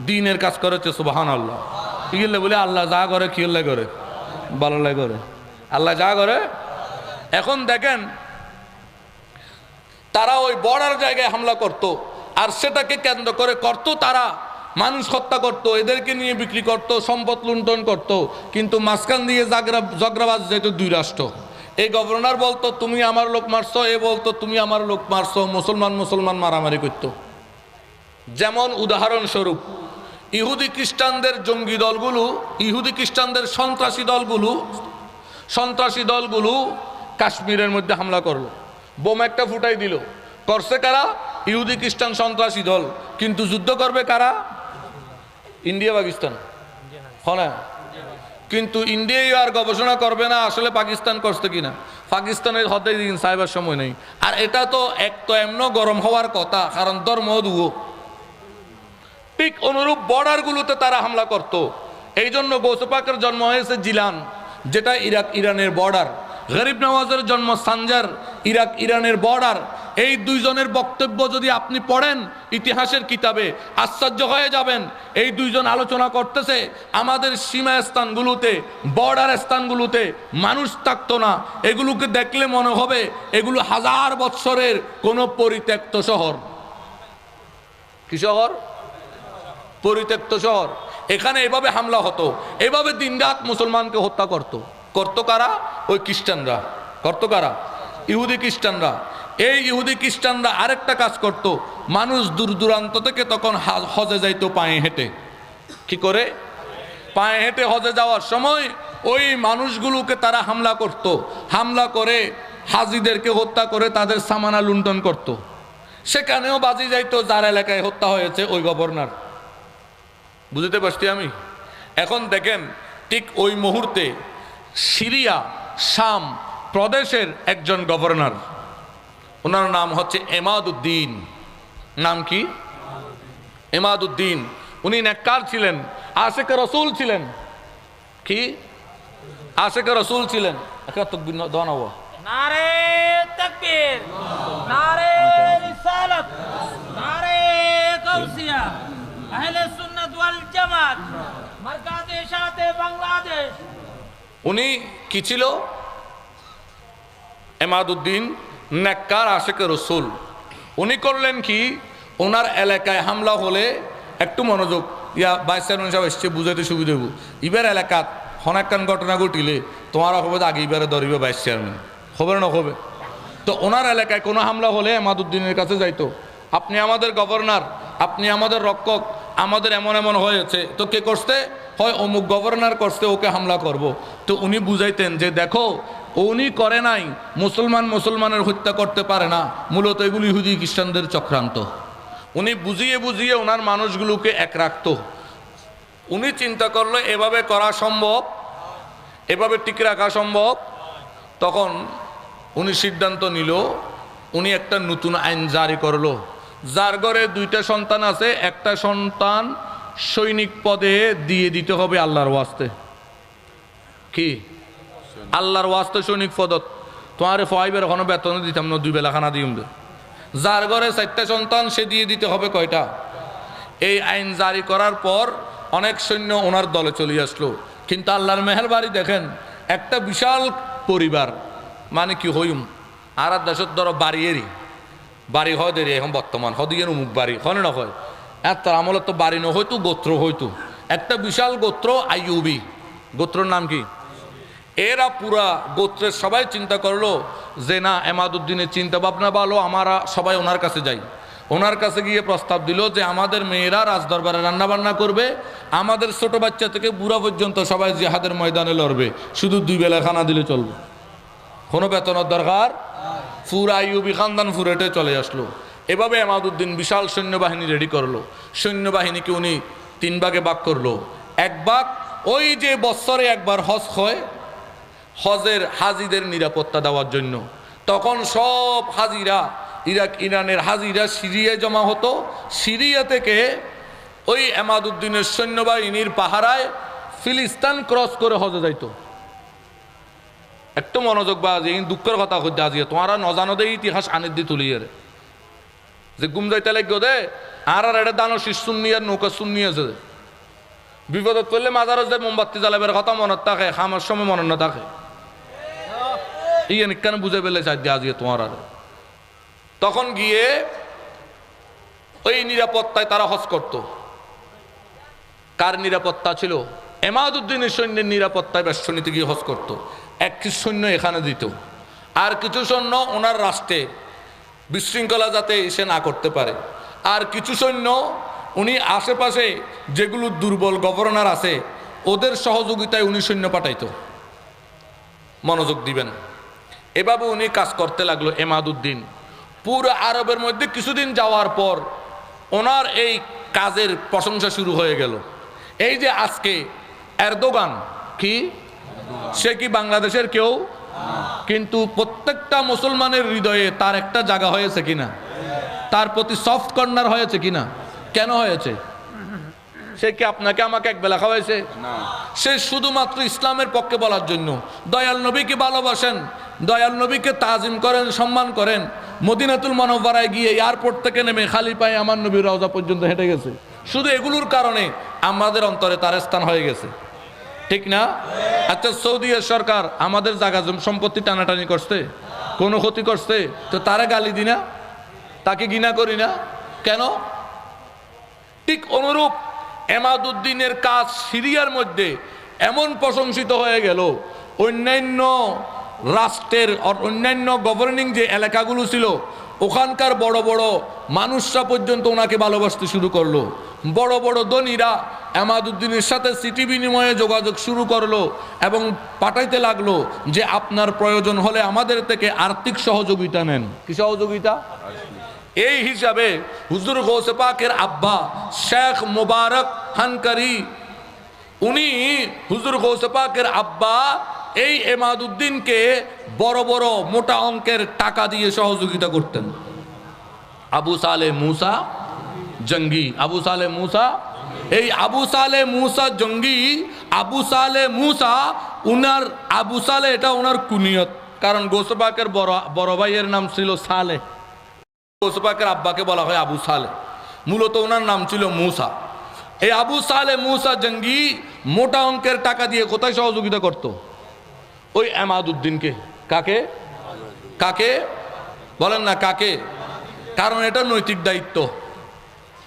Speaker 1: দ্বীনের কাজ করেছে। সুবহানাল্লাহ। কি বলে আল্লাহ যা করে কি করে, ভালো লাগে করে, আল্লাহ যা করে। এখন দেখেন তারা ওই বর্ডার জায়গায় হামলা করত, আর সেটাকে কেন্দ্র করে করত তারা মানুষ হত্যা করত, এদেরকে নিয়ে বিক্রি করত, সম্পদ লুণ্ঠন করত, কিন্তু মাঝখান দিয়ে ঝগড়াবাজ যেত দুই রাষ্ট্র। এই গভর্নর বলতো তুমি আমার লোক মারছো, এ বলতো তুমি আমার লোক মারছো, মুসলমান মারামারি করত। যেমন উদাহরণস্বরূপ ইহুদি খ্রিস্টানদের জঙ্গি দলগুলো, ইহুদি খ্রিস্টানদের সন্ত্রাসী দলগুলো কাশ্মীরের মধ্যে হামলা করলো, বোম একটা ফুটাই দিল। করছে কারা? ইহুদি খ্রিস্টান সন্ত্রাসী দল। কিন্তু যুদ্ধ করবে কারা? ইন্ডিয়া পাকিস্তান। হ্যাঁ, কিন্তু ইন্ডিয়াই আর গবেষণা করবে না আসলে পাকিস্তান করছে কিনা। পাকিস্তানের হতে দিন সাহেবের সময় নেই। আর এটা তো এমন গরম হওয়ার কথা, কারণ ধর্ম দুও। ঠিক অনুরূপ বর্ডারগুলোতে তারা হামলা করত। এই জন্য গৌসে পাকের জন্ম হয়েছে জিলান, যেটা ইরাক ইরানের বর্ডার। গরিব নওয়াজের জন্ম সানজার, ইরাক ইরানের বর্ডার। এই দুইজনের বক্তব্য যদি আপনি পড়েন ইতিহাসের কিতাবে, আশ্চর্য হয়ে যাবেন। এই দুইজন আলোচনা করতেছে আমাদের সীমা স্থানগুলোতে, বর্ডার স্থানগুলোতে মানুষ থাকতো না, এগুলোকে দেখলে মনে হবে এগুলো হাজার বৎসরের কোনো পরিত্যক্ত শহর। কি শহর? পরিত্যক্ত শহর। এখানে এভাবে হামলা হতো, এভাবে দিনরাত মুসলমানকে হত্যা করতো কারা? ওই খ্রিস্টানরা। করতো কারা? ইহুদি খ্রিস্টানরা। এই ইহুদি খ্রিস্টানরা আরেকটা কাজ করত, মানুষ দূর দূরান্ত থেকে তখন হজে যাইতো পায়ে হেঁটে। কি করে? পায়ে হেঁটে হজে যাওয়ার সময় ওই মানুষগুলোকে তারা হামলা করে হাজিদেরকে হত্যা করে তাদের সামানা লুণ্ঠন করত। সেখানেও বাজি যাইতো যার এলাকায় হত্যা হয়েছে ওই গভর্নর। বুঝতে পারছি আমি? এখন দেখেন, ঠিক ওই মুহূর্তে সিরিয়া শাম প্রদেশের একজন গভর্নর, ওনার নাম হচ্ছে এমাদউদ্দিন। নাম কি? এমাদউদ্দিন। উনি নেককার ছিলেন, আশিকে রসুল ছিলেন। কি? আশিকে রসুল ছিলেন। একটা তাকবীর দাও না।
Speaker 2: নারে তাকবীর, নারে রিসালাত, নারে গাউসিয়া, আহলে সুন্নাত ওয়াল জামাত, মারকাজে শাতে বাংলাদেশ।
Speaker 1: উনি কি ছিল? এমাদউদ্দিন নেককার আশিকে রসুল। উনি করলেন কি, ওনার এলাকায় হামলা হলে, একটু মনোযোগ, বাইসান সাহেব এসছে বুঝাইতে সুবিধা হইব। ইবার এলাকাত হনাক্কান ঘটনা ঘটিলে তোমার হবে আগে ইবারে ধরিবে ভাইস চেয়ারম্যান, হবে না হবে? তো ওনার এলাকায় কোনো হামলা হলে এমাদউদ্দিনের কাছে যাইতো, আপনি আমাদের গভর্নর, আপনি আমাদের রক্ষক, আমাদের এমন এমন হয়েছে, তো কে করছে? হয় অমুক গভর্নর করছে, ওকে হামলা করব। তো উনি বুঝাইতেন যে দেখো, উনি করে নাই, মুসলমানের হত্যা করতে পারে না, মূলত এগুলি ইহুদি খ্রিস্টানদের চক্রান্ত। উনি বুঝিয়ে ওনার মানুষগুলোকে এক রাখত। উনি চিন্তা করলো এভাবে করা সম্ভব, এভাবে টিকে রাখা সম্ভব। তখন উনি সিদ্ধান্ত নিল, উনি একটা নতুন আইন জারি করলো। যার ঘরে 2টা সন্তান আছে, একটা সন্তান সৈনিক পদে দিয়ে দিতে হবে আল্লাহর ওয়াস্তে। কি? আল্লাহর ওয়াস্তে সৈনিক পদত তোমার ফাইবের কোনো বেতন দিতাম না, 2 বেলা খানা দিম। যার ঘরে 4টা সন্তান সে দিয়ে দিতে হবে কয়টা? এই আইন জারি করার পর অনেক সৈন্য ওনার দলে চলে আসলো। কিন্তু আল্লাহর মেহেরবানি দেখেন, একটা বিশাল পরিবার, মানে কি হইম আর দেশত ধরো বাড়ি হয় দেরি এখন বর্তমান হদিয়ের উমুক বাড়ি হয় না হয়, এত আমলত তো বাড়ি নহয়তো গোত্র হইতো। একটা বিশাল গোত্র আইয়ুবি, গোত্রর নাম কি? এরা পুরা গোত্রের সবাই চিন্তা করলো যে না, এমাদউদ্দিনের চিন্তা ভাবনা ভালো, আমরা সবাই ওনার কাছে যাই। ওনার কাছে গিয়ে প্রস্তাব দিল যে আমাদের মেয়েরা রাজদরবারে রান্নাবান্না করবে, আমাদের ছোট বাচ্চা থেকে বুড়া পর্যন্ত সবাই জিহাদের ময়দানে লড়বে, শুধু 2 বেলা খানা দিলে চলবে, কোনো বেতনের দরকার। পুরা আইয়ুবি খানদান ফুরেটে চলে আসলো। এভাবে এমাদউদ্দিন বিশাল সৈন্যবাহিনী রেডি করলো। সৈন্যবাহিনীকে উনি 3 ভাগে ভাগ করলো। এক ভাগ ওই যে বৎসরে একবার হজ হয়, হজের হাজিদের নিরাপত্তা দেওয়ার জন্য। তখন সব হাজিরা, ইরাক ইরানের হাজিরা সিরিয়ায় জমা হতো। সিরিয়া থেকে ওই এমাদউদ্দিনের সৈন্যবাহিনীর পাহারায় ফিলিস্তিন ক্রস করে হজে যাইতো। একটু মনোযোগ বা যে দুঃখের কথা হচ্ছে আজিয়ে তোমারা নজানো দে ইতিহাস আনির দি তুলিয়ে যে গুম যাইতে লাগো দে আর এটা দানো শীষ শুননি আর নৌকা শুননি আছে। বিপদত করলে মাজারত যে মোমবাতি জ্বালাবের কথা মনত থাকে, খামার সময় মনে না থাকে। ইয়ে কেন বুঝে পেলে চাই দিয়ে আজিয়ে তোমার। তখন গিয়ে ওই নিরাপত্তায় তারা হজ করত। কার নিরাপত্তা ছিল? এমাদউদ্দিনের সৈন্যের নিরাপত্তায় বেষ্টনীতে গিয়ে হজ করত। একটি সৈন্য এখানে দিত, আর কিছু সৈন্য ওনার রাষ্ট্রে বিশৃঙ্খলা যাতে এসে না করতে পারে, আর কিছু সৈন্য উনি আশেপাশে যেগুলো দুর্বল গভর্নর আছে ওদের সহযোগিতায় উনি সৈন্য পাঠাইতো। মনোযোগ দিবেন, এভাবে উনি কাজ করতে লাগলো এমাদউদ্দিন। পুরো আরবের মধ্যে কিছুদিন যাওয়ার পর ওনার এই কাজের প্রশংসা শুরু হয়ে গেল। এই যে আজকে এরদোগান কি, সে কি বাংলাদেশের কেউ? কিন্তু প্রত্যেকটা মুসলমানের হৃদয়ে তার একটা জায়গা হয়েছে কিনা, তার প্রতি সফট কর্নার হয়েছে কিনা? কেন হয়েছে? সে কি আপনাকে আমাকে এক বেলা খাওয়াইছে? সে শুধুমাত্র ইসলামের পক্ষে বলার জন্য দয়াল নবীকে ভালোবাসেন, দয়াল নবীকে তাজিম করেন, সম্মান করেন। মদিনাতুল মুনাওয়ারায় গিয়ে এয়ারপোর্ট থেকে নেমে খালি পায়ে আমার নবীর রওজা পর্যন্ত হেঁটে গেছে। শুধু এগুলোর কারণে আমাদের অন্তরে তার স্থান হয়ে গেছে, ঠিক না? আচ্ছা, সৌদি সরকার আমাদের জায়গা সম্পত্তি টানাটানি করছে, কোনো ক্ষতি করছে, তো তারা গালি দি না, তাকে ঘৃণা করি না কেন? ঠিক অনুরূপ এমাদউদ্দিনের কাজ সিরিয়ার মধ্যে এমন প্রশংসিত হয়ে গেল, অন্যান্য রাষ্ট্রের অন্যান্য গভর্নিং যে এলাকাগুলো ছিল ওখানকার বড় বড় মানুষরা পর্যন্ত ওনাকে ভালোবাসতে শুরু করলো। বড় বড় ধনীরা এমাদউদ্দিনের সাথে চিঠি বিনিময়ে যোগাযোগ শুরু করলো এবং পাঠাইতে লাগলো যে আপনার প্রয়োজন হলে আমাদের থেকে আর্থিক সহযোগিতা নেন। কি সহযোগিতা? এই হিসাবে হুজুর গৌসে পাকের আব্বা শেখ মুবারক হানকারি, উনি হুজুর গৌসে পাকের আব্বা এই এমাদউদ্দিনকে বড় বড় মোটা অঙ্কের টাকা দিয়ে সহযোগিতা করতেন। আবু সালে মুসা জঙ্গি, আবু সালে মুসা, এই আবু সালে মুসা জঙ্গি, আবু সালে মুসা উনার আবু সালে এটা ওনার কুনিয়ত, কারণ গৌসে পাকের বড় ভাইয়ের নাম ছিল সালে। গৌসে পাকের আব্বাকে বলা হয় আবু সালে, মূলত ওনার নাম ছিল মুসা। এই আবু সালে মুসা জঙ্গি মোটা অঙ্কের টাকা দিয়ে কোথায় সহযোগিতা করত? ওই এমাদউদ্দিনকে। কাকে? কাকে বলেন না, কাকে? কারণ এটা নৈতিক দায়িত্ব।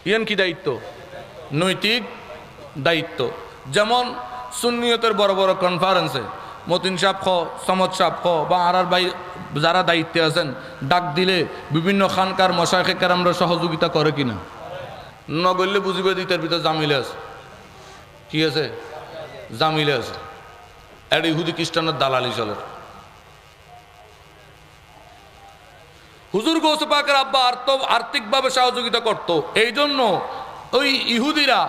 Speaker 1: ইয়ান কি দায়িত্ব? নৈতিক দায়িত্ব। যেমন সুন্নিয়তের বড় বড় কনফারেন্সে মতিন সাহেব খ, সমদ সাহেব খ বা আর ভাই যারা দায়িত্বে আছেন ডাক দিলে বিভিন্ন খানকার মশায়েখে কেরামরা সহযোগিতা করে কিনা? নগরলে বুঝিবে দিতের ভিতরে জামিলে আছে। কি আছে? জামিলে আছে। এটা ইহুদি খ্রিস্টানের দালালি চলে। হুজুর গৌসে পাকের আব্বা আর্থিকভাবে সহযোগিতা করত। এই জন্য ওই ইহুদিরা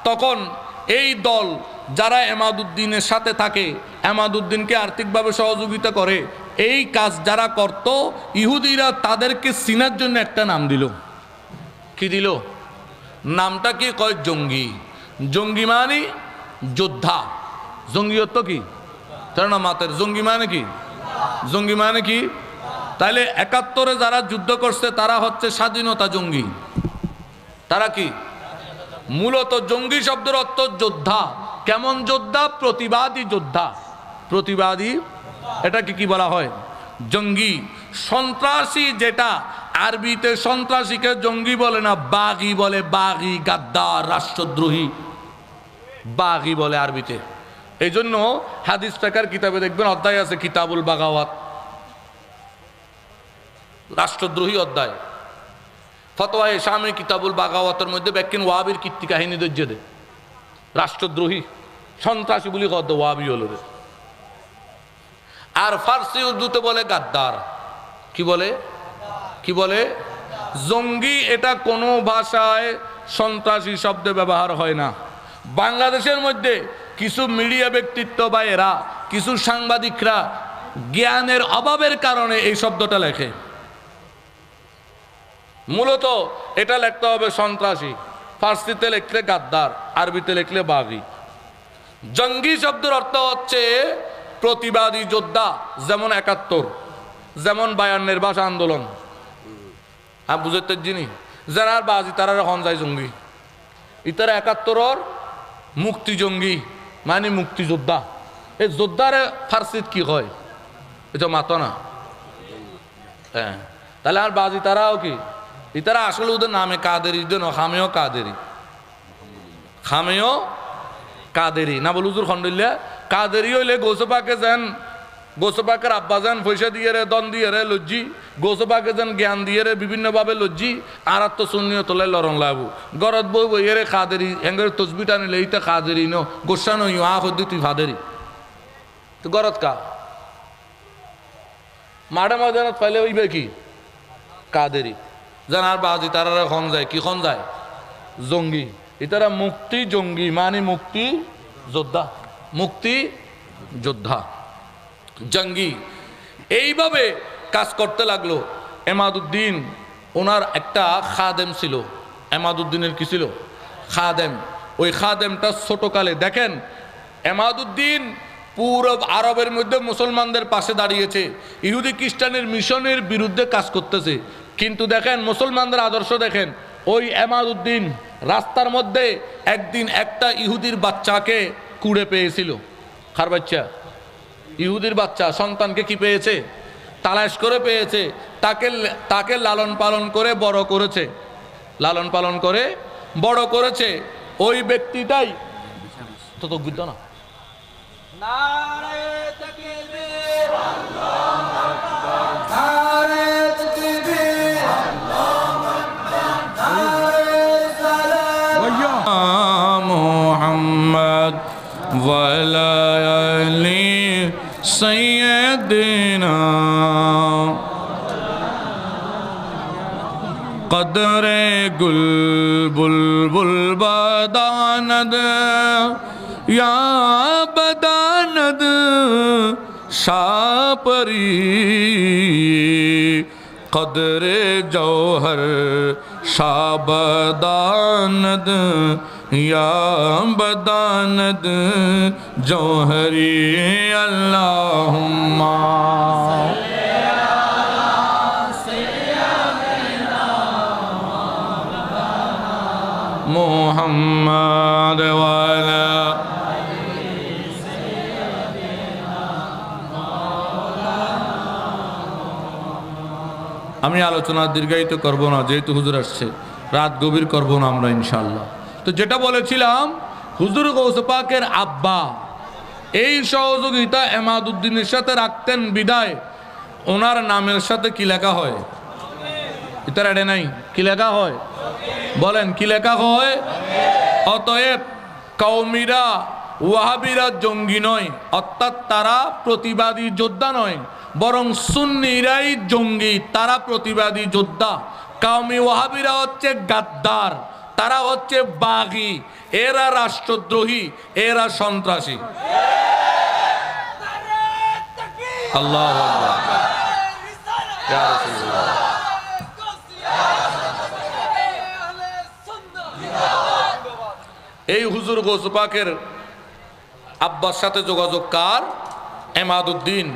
Speaker 1: তখন এই দল যারা এমাদউদ্দিনের সাথে থাকে, এমাদউদ্দিনকে আর্থিকভাবে সহযোগিতা করে, এই কাজ যারা করত, ইহুদিরা তাদেরকে চিনার জন্য একটা নাম দিল। কি দিল? নামটা কি? কয় জঙ্গি। জঙ্গি মানে যোদ্ধা। জঙ্গি অর্থ কি? তার না মাতের জঙ্গি মানে কি? জঙ্গি মানে কি? তাইলে ৭১ যারা যুদ্ধ করছে তারা হচ্ছে স্বাধীনতা জঙ্গি। তারা কি? মূলত জঙ্গি শব্দের অর্থ যোদ্ধা। কেমন যোদ্ধা? প্রতিবাদী যোদ্ধা। প্রতিবাদী, এটাকে কি বলা হয়? জঙ্গি। সন্ত্রাসী, যেটা আরবিতে সন্ত্রাসীকে জঙ্গি বলে না, বাগি বলে। বাগি, গাদ্দার, রাষ্ট্রদ্রোহী, বাগি বলে আরবিতে। এই জন্য হাদিস ফিকহের কিতাবে দেখবেন অধ্যায় আছে কিতাবুল বাগাওয়াত, রাষ্ট্রদ্রোহী অধ্যায়। ফতোয়ায়ে শামী কিতাবুল বাগাওয়াতের মধ্যে ব্যাকিন ওয়াবির কীর্তি কাহিনী দর্জে দে। রাষ্ট্রদ্রোহী, সন্ত্রাসী বলি কত ওয়াবি হল রে। আর ফার্সি উর্দুতে বলে গাদ্দার। কি বলে? কি বলে? জঙ্গি। এটা কোনো ভাষায় সন্ত্রাসী শব্দে ব্যবহার হয় না। বাংলাদেশের মধ্যে কিছু মিডিয়া ব্যক্তিত্ব বা এরা কিছু সাংবাদিকরা জ্ঞানের অভাবের কারণে এই শব্দটা লেখে। মূলত এটা লিখতে হবে সন্ত্রাসী, ফার্সিতে লিখলে গাদ্দার, আরবিতে লিখলে বাগি। জঙ্গি শব্দের অর্থ হচ্ছে প্রতিবাদী যোদ্ধা। যেমন ৭১, যেমন ৫২ ভাষা আন্দোলন। আর বুঝতে জিনিস যারা বাজি তারা হন যায় জঙ্গি। ইতারা ৭১ মুক্তি জঙ্গি মানে মুক্তিযোদ্ধা। এই যোদ্ধারে ফার্সিত কি হয়? এটা মাতো না। হ্যাঁ, তাহলে আর বাজি তারাও কি? ইতারা আসলে ওদের নামে কাদেরি, খামেও কাদেরি, খামেও কাদেরি না বল হুজুর খন্ডইল্লা কাদেরি হইলে গোসপাকে যান গোসপাকের আব্বা যান পয়সা দিয়ে রে দন দিয়ে রে লজ্জি গোসপাকে যান জ্ঞান দিয়ে রে বিভিন্নভাবে লজ্জি আর তো শূন্য তোলে লরণ লাভু গরত বই বই রে কাদেরি হেঙ্গের তসবি টানিলে এইটা কাদেরি ন গোসা নই আ হদ্দি তুই ফাদেরি তো গরত কা মাঠে ময়দানত পাইলে ওইবে কি কাদেরি জানার বাজি তারা খন যায় কি খন যায় জঙ্গি এটারা মুক্তি জঙ্গি মানে মুক্তি যোদ্ধা মুক্তি যোদ্ধা জঙ্গি এইভাবে কাজ করতে লাগলো এমাদুদ্দিন ওনার একটা খাদেম ছিল এমাদুদ্দিনের কি ছিল খাদেম ওই খাদেমটা ছোটকালে দেখেন এমাদুদ্দিন পুরো আরবের মধ্যে মুসলমানদের পাশে দাঁড়িয়েছে ইহুদি খ্রিস্টানের মিশনের বিরুদ্ধে কাজ করতেছে কিন্তু দেখেন মুসলমানদের আদর্শ দেখেন ওই এমাদুদ্দিন রাস্তার মধ্যে একদিন একটা ইহুদির বাচ্চাকে কুড়ে পেয়েছিল কার বাচ্চা ইহুদির বাচ্চা সন্তানকে কি পেয়েছে তালাশ করে পেয়েছে তাকে লালন পালন করে বড় করেছে লালন পালন করে বড় করেছে ওই ব্যক্তিটাই তো বুঝত না
Speaker 2: নারে তাকবীর আল্লাহু আকবার নারে তাকবীর আল্লাহু আকবার নারে সালাত
Speaker 1: মুহাম্মদ ওয়া আলা আলি সাইয়্যিদিনা কদরে গুল বুলবুল বাদানদ या बदानद शापरी कदरे जौहर शाबदानद या बदानद जौहरी अल्लाहुम्मा मुहम्मद वाला আমি আলোচনা দীর্ঘায়িত করব না যেহেতু হুজুর আসছে রাত গভীর করব না আমরা ইনশাআল্লাহ তো যেটা বলেছিলাম হুজুর গৌস পাকের আব্বা এই সহযোগিতা এমাদুদ্দিনের সাথে রাখতেন বিদায় ওনার নামের সাথে কি লেখা হয় এটা রেডে নাই কি লেখা হয় বলেন কি লেখা হয় অতএব কওমিরা ওয়াহাবিরা জঙ্গি নয় অর্থাৎ তারা প্রতিবাদী যোদ্ধা নয় বরং সুন্নিরাই জঙ্গি তারা প্রতিবাদী যোদ্ধা কওমি ওয়াহাবিরা হচ্ছে গাদ্দার তারা হচ্ছে বাগী এরা রাষ্ট্রদ্রোহী এরা সন্ত্রাসী আল্লাহু আকবার ইয়া রাসূলুল্লাহ এই হুজুর গৌস পাকের আব্বার সাথে যোগাযোগ কার এমাদুদ্দিন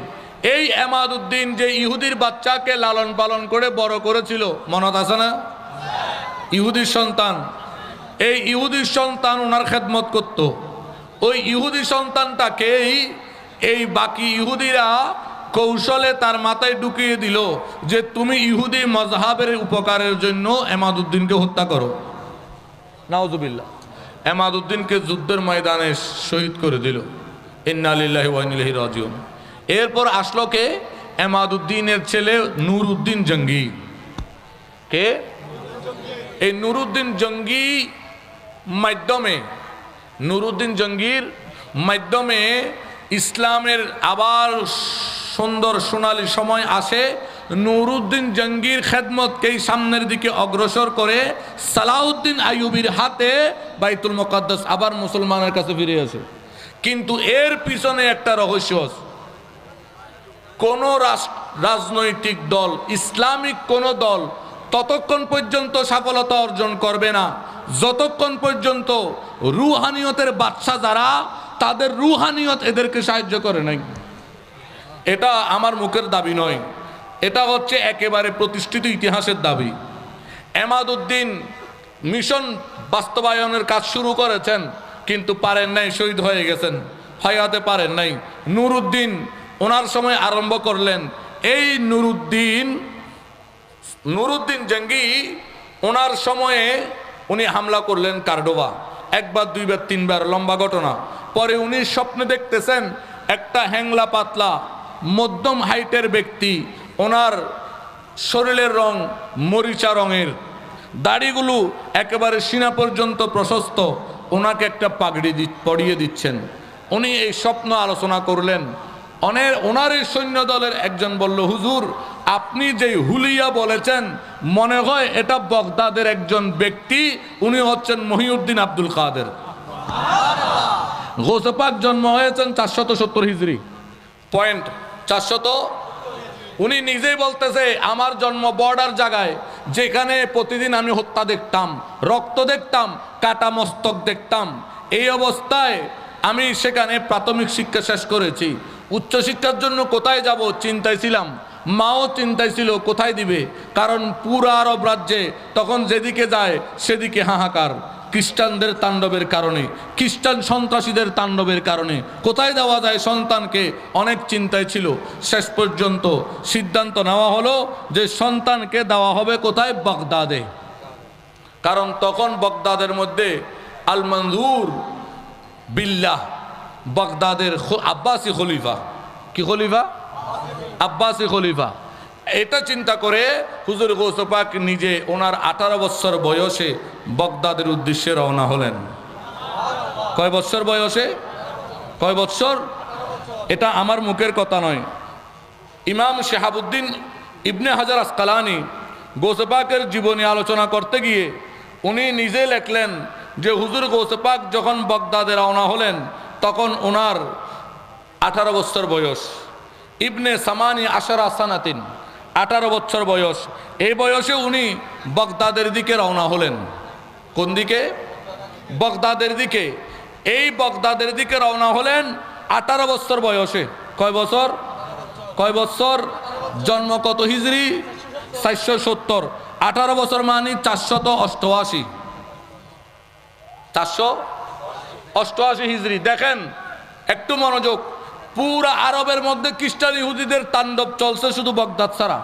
Speaker 1: এই এমাদুদ্দিন যে ইহুদির বাচ্চাকে লালন পালন করে বড় করেছিল মনত আছে না ইহুদির সন্তান এই ইহুদির সন্তান ওনার খেদমত করত ওই ইহুদি সন্তানটাকেই এই বাকি ইহুদিরা কৌশলে তার মাথায় ঢুকিয়ে দিল যে তুমি ইহুদি মজহাবের উপকারের জন্য এমাদুদ্দিনকে হত্যা করো নাউজুবিল্লাহ এমাদুদ্দিনকে যুদ্ধের ময়দানে শহীদ করে দিল ইন্না লিল্লাহি ওয়া ইন্না ইলাইহি রাজিউন এরপর আসলো কে এমাদুদ্দিনের ছেলে নুরউদ্দিন জঙ্গি কে এই নুরউদ্দিন জঙ্গি মাধ্যমে নুরউদ্দিন জঙ্গির মাধ্যমে ইসলামের আবার সুন্দর সোনালী সময় আসে নুরউদ্দিন জঙ্গির খেদমতকেই সামনের দিকে অগ্রসর করে সালাউদ্দিন আইয়ুবীর হাতে বাইতুল মুকাদ্দাস আবার মুসলমানের কাছে ফিরে আসে কিন্তু এর পিছনে একটা রহস্য আছে কোন রাজনৈতিক দল ইসলামিক কোন দল ততক্ষণ পর্যন্ত সফলতা অর্জন করবে না যতক্ষণ পর্যন্ত রুহানিয়তের বাদশা যারা তাদের রুহানিয়ত এদেরকে সাহায্য করে নাই এটা আমার মুখের দাবি নয় এটা হচ্ছে একেবারে প্রতিষ্ঠিত ইতিহাসের দাবি এমাদুদ্দিন মিশন বাস্তবায়নের কাজ শুরু করেছেন কিন্তু পারেন নাই শহীদ হয়ে গেছেন হয়াতে পারেন নাই নুরউদ্দিন ওনার সময় আরম্ভ করলেন এই নুরউদ্দিন জঙ্গি ওনার সময়ে উনি হামলা করলেন কার্ডোবা একবার দুইবার তিনবার, লম্বা ঘটনা। পরে উনি স্বপ্নে দেখতেছেন একটা হ্যাংলা পাতলা মধ্যম হাইটের ব্যক্তি, ওনার শরীরের রং মরিচা রঙের, দাড়িগুলো একেবারে সিনা পর্যন্ত প্রশস্ত, ওনাকে একটা পাগড়ি পরিয়ে দিচ্ছেন। উনি এই স্বপ্ন আলোচনা করলেন। ওনার এই সৈন্য দলের একজন বলল, হুজুর আপনি যেই হুলিয়া বলেছেন মনে হয় এটা বগদাদের একজন ব্যক্তি, উনি হচ্ছেন মহিউদ্দিন আব্দুল কাদের। গৌসে পাক জন্ম হয়েছেন 470 হিজরি, পয়েন্ট 400। উনি নিজেই বলতেছে আমার জন্ম বর্ডার জায়গায়, যেখানে প্রতিদিন আমি হত্যা দেখতাম, রক্ত দেখতাম, কাটা মস্তক দেখতাম। এই অবস্থায় আমি সেখানে প্রাথমিক শিক্ষা শেষ করেছি। উচ্চশিক্ষার জন্য কোথায় যাব চিন্তায় ছিলাম, মাও চিন্তায় ছিল কোথায় দিবে, কারণ পুরো আরব রাজ্যে তখন যেদিকে যায় সেদিকে হাহাকার, খ্রিস্টানদের তাণ্ডবের কারণে, খ্রিস্টান সন্ত্রাসীদের তাণ্ডবের কারণে কোথায় দেওয়া যায় সন্তানকে, অনেক চিন্তায় ছিল। শেষ পর্যন্ত সিদ্ধান্ত নেওয়া হলো যে সন্তানকে দেওয়া হবে কোথায়, বাগদাদে। কারণ তখন বাগদাদের মধ্যে আল মনজুর বিল্লাহ, বাগদাদের আব্বাসী খলিফা, কি খলিফা? আব্বাসী খলিফা। এটা চিন্তা করে হুজুর গৌসে পাক নিজে ওনার 18 বছর বয়সে বাগদাদের উদ্দেশ্যে রওনা হলেন। কয় বছর বয়সে? কয় বছর? এটা আমার মুখের কথা নয়। ইমাম শাহাবুদ্দিন ইবনে হাজার আসকালানি গৌসে পাকের জীবনী আলোচনা করতে গিয়ে উনি নিজে লেখলেন যে হুজুর গৌসে পাক যখন বাগদাদে রওনা হলেন তখন ওনার 18 বছর বয়স। ইবনে সামানি আশারা সানাতিন, 18 বছর বয়স। এই বয়সে উনি বাগদাদের দিকে রওনা হলেন। কোন দিকে? বাগদাদের দিকে। এই বাগদাদের দিকে রওনা হলেন 18 বছর বয়সে। কয় বছর? কয় বছর? জন্ম কত হিজরি? 470। 18 বছর মানে 488, 488 হিজরি। দেখেন একটু মনোযোগ, পুরা আরবের মধ্যে খ্রিস্টান ইহুদিদের তাণ্ডব চলছে শুধু বাগদাদ ছাড়া।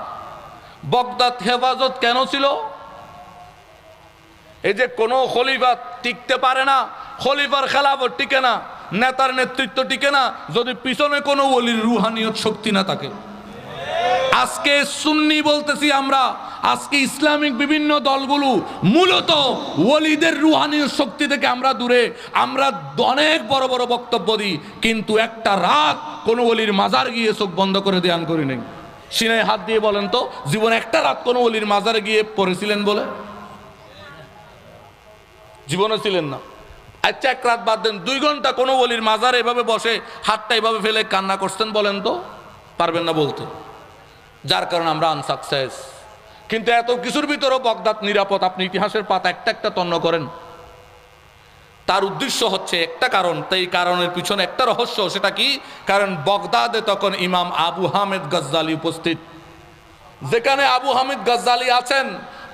Speaker 1: বাগদাদ হেফাজত কেন ছিল? এই যে কোনো খলিফা টিকতে পারে না, খলিফার খেলাফত টিকে না, নেতার নেতৃত্ব টিকে না যদি পিছনে কোনো ওলির রুহানিয়ত শক্তি না থাকে। আজকে সুন্নি বলতেছি আমরা, আজকে ইসলামিক বিভিন্ন দলগুলো মূলত ওলিদের রুহানিয়ত শক্তি থেকে আমরা দূরে। আমরা অনেক বড় বড় বক্তব্য দিই, কিন্তু একটা রাত কোনো ওলির মাজার গিয়ে চোখ বন্ধ করে ধ্যান করি নাই। সিনায় হাত দিয়ে বলেন তো, জীবনে একটা রাত কোনো ওলির মাজারে গিয়ে পড়েছিলেন বলে? জীবনে ছিলেন না। আচ্ছা এক রাত বাদ দেন, 2 ঘন্টা কোনো ওলির মাজারে এভাবে বসে হাতটা এভাবে ফেলে কান্না করছেন বলেন তো? পারবেন না বলতে। যার কারণে আমরা আনসাকসেস। কিন্তু এত কিছুর ভিতরেও বাগদাদ নিরাপদ। আপনি ইতিহাসের পাতা একটা একটা তন্ন করেন, তার উদ্দেশ্য হচ্ছে একটা কারণ। তাই কারণের পিছনে একটা রহস্য, সেটা কি? কারণ বাগদাদে তখন ইমাম আবু হামেদ গজ্জালি উপস্থিত। যেখানে আবু হামিদ গজ্জালি আছেন,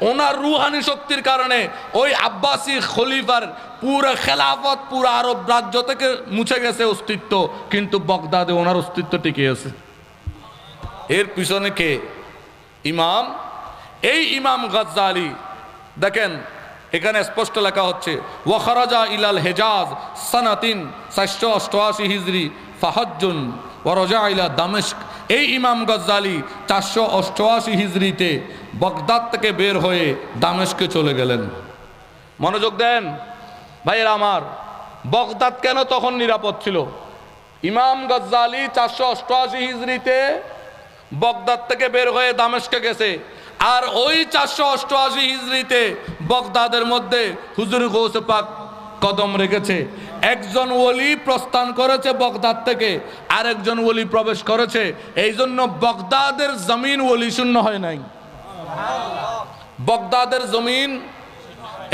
Speaker 1: ওনার রুহানি শক্তির কারণে ওই আব্বাসী খলিফার পুরো খেলাফত পুরো আরব রাজ্য থেকে মুছে গেছে অস্তিত্ব, কিন্তু বাগদাদে ওনার অস্তিত্ব টিকে আছে। এর পিছনে কে? ইমাম। এই ইমাম গজ্জালি দেখেন এখানে স্পষ্ট লেখা হচ্ছে, ওয়াখারাজা ইলাল হেজাজ সানাতিন 488 হিজরি ফাহাজ্জুন ওয়ারাজা ইলা দামেস্ক। এই ইমাম গজ্জালি 488 হিজরিতে বাগদাদ থেকে বের হয়ে দামেস্কে চলে গেলেন। মনোযোগ দেন ভাইয়েরা আমার, বাগদাদ কেন তখন নিরাপদ ছিল? ইমাম গজ্জালি 488 হিজরিতে বাগদাদ থেকে বের হয়ে দামেস্কে গেছে, আর ওই 488 হিজরিতে বাগদাদের মধ্যে হুজুর গৌসে পাক কদম রেখেছে। একজন ওলি প্রস্থান করেছে বাগদাদ থেকে, আরেকজন ওলি প্রবেশ করেছে। এই জন্য বাগদাদের জমিন ওলি শূন্য হয় নাই। বাগদাদের জমিন,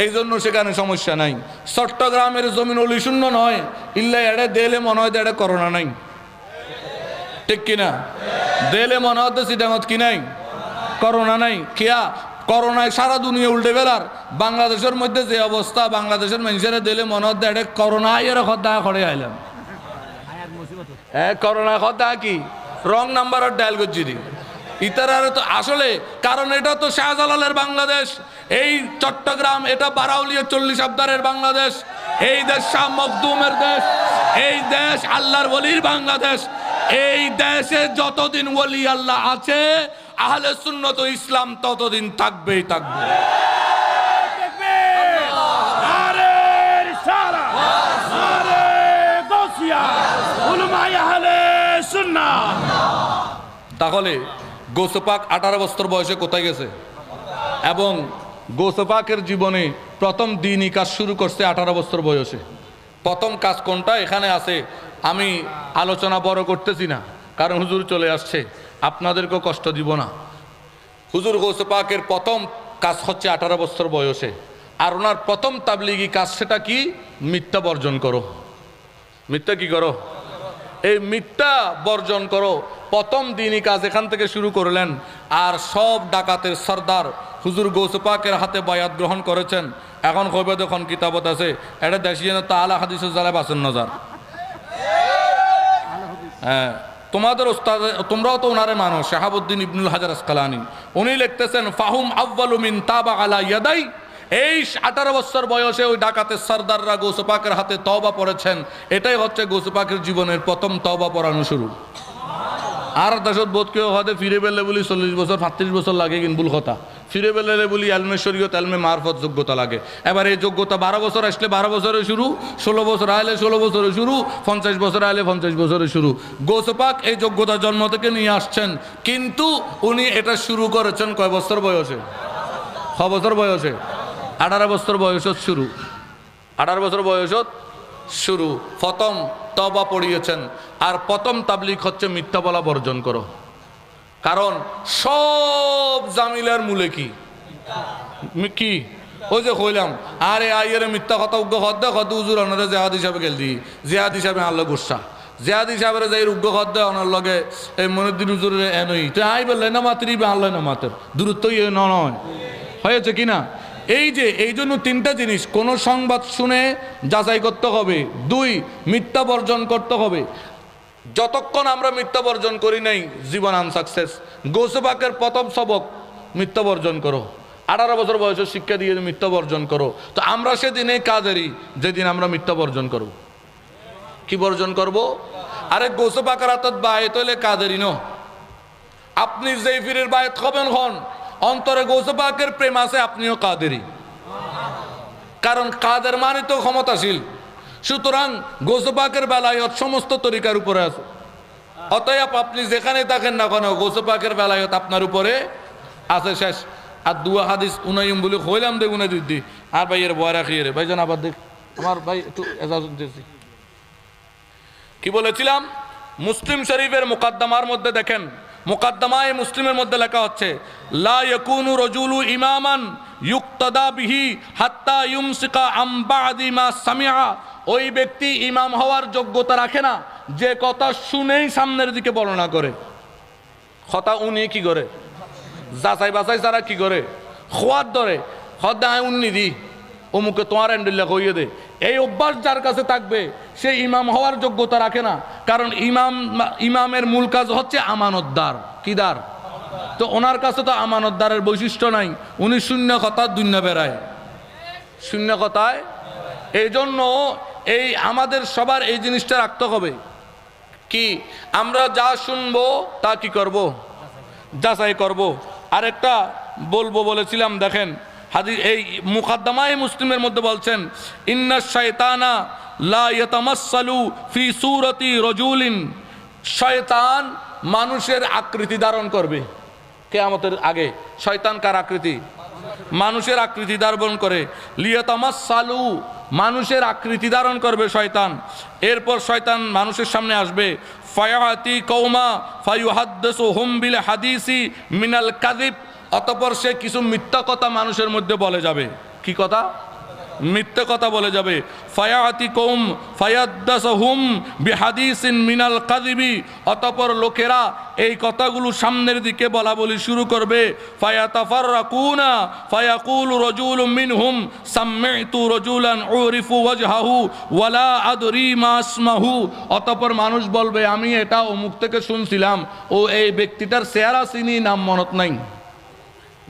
Speaker 1: এই জন্য সেখানে সমস্যা নাই। চট্টগ্রামের জমিন ওলি শূন্য নয়, ইল্লা এড়ে দেলে মনে হয় এড়ে করোনা নাই, ঠিক কিনা? দেলে মনে হতে সিটামত কি নাই, করোনা নাই। খেয়া করোনায় সারা দুনিয়া উল্টে বেলার। বাংলাদেশের মধ্যে যে অবস্থা, বাংলাদেশের মানুষেরা দিলে মনে হতে এটা করোনা এর খদ্দা করে আইলাম। করোনা খদ্দা কি রং নাম্বারের ডায়াল করছি ইতারারে তো আসলে, কারণ এটা তো শাহজালালের বাংলাদেশ, এই চট্টগ্রাম এটা বারাউলিয়া 40 আবদারের বাংলাদেশ, এই দেশ শাহ মখদুমের দেশ, এই দেশ আল্লাহর ওলির বাংলাদেশ। এই দেশে যতদিন ওলি আল্লাহ আছে, আহলে সুন্নাত ও ইসলাম ততদিন থাকবেই থাকবে। তাহলে গৌসে পাক 18 বছর বয়সে কোথায় গেছে? এবং গৌসে পাকের জীবনে প্রথম দিনই কাজ শুরু করছে 18 বছর বয়সে। প্রথম কাজ কোনটা এখানে আছে, আমি আলোচনা বড় করতেছি না, কারণ হুজুর চলে আসছে, আপনাদেরকেও কষ্ট দিব না। হুজুর গৌসে পাকের প্রথম কাজ হচ্ছে 18 বছর বয়সে, আর ওনার প্রথম তাবলিগি কাজ সেটা কি? মিথ্যা বর্জন করো। মিথ্যা কি করো? এই মিথ্যা বর্জন করো। প্রথম দিনই কাজ এখান থেকে শুরু করলেন। আর সব ডাকাতের সর্দার হুজুর গৌসে পাকের হাতে বায়াত গ্রহণ করেছেন। এখন কইবে দেখুন কিতাবত আছে, এটা দেশিয়ে না তাআলা হাদিসের জালায় বাসেন নজার। হ্যাঁ, তোমাদের ওস্তাদ, তোমরাও তো ওনারে মানো, শাহাবুদ্দিন ইবনুল হাজার আসকালানি, উনি লিখতেছেন ফাহুম আউয়ালু মিন তাবা আলা ইয়াদাই। এই 18 বছর বয়সে ওই ডাকাতের সর্দাররা গৌসে পাকের হাতে তওবা পড়েছেন। এটাই হচ্ছে গৌসে পাকের জীবনের প্রথম তওবা পড়ানো শুরু। আর দেশত বোধ কেউ হতে ফিরে পেলে বলি 40 বছর 35 বছর লাগে, কিন্তু ভুল কথা। ফিরে পেলে বলি এলমে শরীয়ত, এলমে মারফত যোগ্যতা লাগে। এবার এই যোগ্যতা 12 বছর আসলে 12 বছরে শুরু, 16 বছর আইলে 16 বছরে শুরু, 50 বছর আইলে 50 বছরে শুরু। গৌসে পাক এই যোগ্যতা জন্ম থেকে নিয়ে আসছেন, কিন্তু উনি এটা শুরু করেছেন কয় বছর বয়সে? 6 বছর বয়সে। 18 বছর বয়সত শুরু, 18 বছর বয়সত শুরু। প্রথম তওবা পড়িয়েছেন। আর প্রথম তাবলিগ হচ্ছে মিথ্যা বলা বর্জন করো। কারণ সব জামিলার মূলে কি কি? ওই যে কইলাম, আরে আইয়ের মিথ্যা কথা উগ্র হদ দে কত হুজুর আপনারা জেহাদ হিসাবে গেল দি, জেহাদ হিসাবে আনলো গুসা, জেহাদ হিসাবে যাই উগ্র হদ দে ওনার লগে এই মনুদ্দিন হুজুরের এনই তো আই বললে না মাতরি বা আনলো না মাতের দূরত্ব ইয়ে নয়। হয়েছে কিনা? এই যে এই জন্য 3টা জিনিস, কোন সংবাদ শুনে যাচাই করতে হবে। 2, মিথ্যা বর্জন করতে হবে। যতক্ষণ আমরা মিথ্যা বর্জন করি নাই, জীবন আনসাকসেস। গৌসে পাকের প্রথম সবক মিথ্যা বর্জন করো। 18 বছর বয়সে শিক্ষা দিয়ে মিথ্যা বর্জন করো। তো আমরা সেদিনে কাদেরই, যেদিন আমরা মিথ্যা বর্জন করব। কি বর্জন করব? আরে গৌসে পাকের হাতত বায়ত হইলে কাদেরই ন। আপনি যেই ফিরের বায়ত হবেন হন, অন্তরে গৌসে পাকের প্রেম আছে, আপনিও কাদেরই। কারণ কাদের মানে তো ক্ষমতাশীল। সুতরাং গৌসে পাকের বেলায়ত সমস্ত তরিকার উপরে আছে। অতএব আপনি যেখানে থাকেন না কেন, গৌসে পাকের বেলায়ত আপনার উপরে আছে, শেষ। আর দুয়া হাদিস উনাইম বলে হইলাম দে উনাই দিদি আর ভাইয়ের বয় রাখিয়ে রে ভাইজান, আবার দেখ আমার ভাই একটু এজাজত দিয়েছি। কি বলেছিলাম? মুসলিম শরীফের মুকাদ্দমার মধ্যে দেখেন, মুকাদ্দমায়ে মুসলিমের মধ্যে লেখা হচ্ছে লা ইয়াকুনু রাজুলু ইমামান ইউক্তাদা বিহি হাত্তা ইউমসিকা আম বাদি মা সামিআ। ওই ব্যক্তি ইমাম হওয়ার যোগ্যতা রাখে না যে কথা শুনেই সামনের দিকে বর্ণনা করে। কথা উনি কি করে? যাচাই বাছাই ছাড়া কি করে? খোয়ার ধরে খদায় উন্নি দি অমুকে তোমার এন্ডুল্লা কইয়ে দে। এই অভ্যাস যার কাছে থাকবে সে ইমাম হওয়ার যোগ্যতা রাখে না। কারণ ইমামের মূল কাজ হচ্ছে আমানতদার। কি দার? তো ওনার কাছে তো আমানতদারের বৈশিষ্ট্য নাই। উনি শূন্য কথা দুনিয়া বেড়ায়, শূন্য কথায়। এই জন্য এই আমাদের সবার এই জিনিসটা রাখতে হবে কি, আমরা যা শুনবো তা কি করব? যাচাই করব। আরেকটা বলবো বলেছিলাম, দেখেন হাদিস এই মুকাদ্দমায়ে মুসলিমের মধ্যে বলছেন ইন্না শাইতানা লা ইয়াতামাসসালু ফি সূরাতি রাজুলিন। শয়তান মানুষের আকৃতি ধারণ করবে কিয়ামতের আগে। শয়তান কার আকৃতি? মানুষের আকৃতি ধারণ করে। লিয়াতামাসসালু, মানুষের আকৃতি ধারণ করবে শয়তান। এরপর শয়তান মানুষের সামনে আসবে। ফায়াতি কওমা ফায়ুহাদ্দিসুহুম বিল হাদিসি মিনাল কাযিব। অতঃপর সে কিছু মিথ্যা কথা মানুষের মধ্যে বলে যাবে। কি কথা? মিথ্যা কথা বলে যাবে। ফায়াতি কওম ফায়াদ্দাসুহুম বিহাদিসিন মিনাল কাযিবি। অতঃপর লোকেরা এই কথাগুলো সামনের দিকে বলা বলি শুরু করবে। ফায়াতাফাররাকুনা ফায়াকুলু রাজুলুম মিনহুম সামি'তু রাজুলান উরিফু ওয়াজহাহু ওয়ালা আদরি মা ইসমাহু। অতঃপর মানুষ বলবে আমি এটা অমুক থেকে শুনছিলাম, ও এই ব্যক্তিটার চেহারা চিনি, নাম মনত নাই।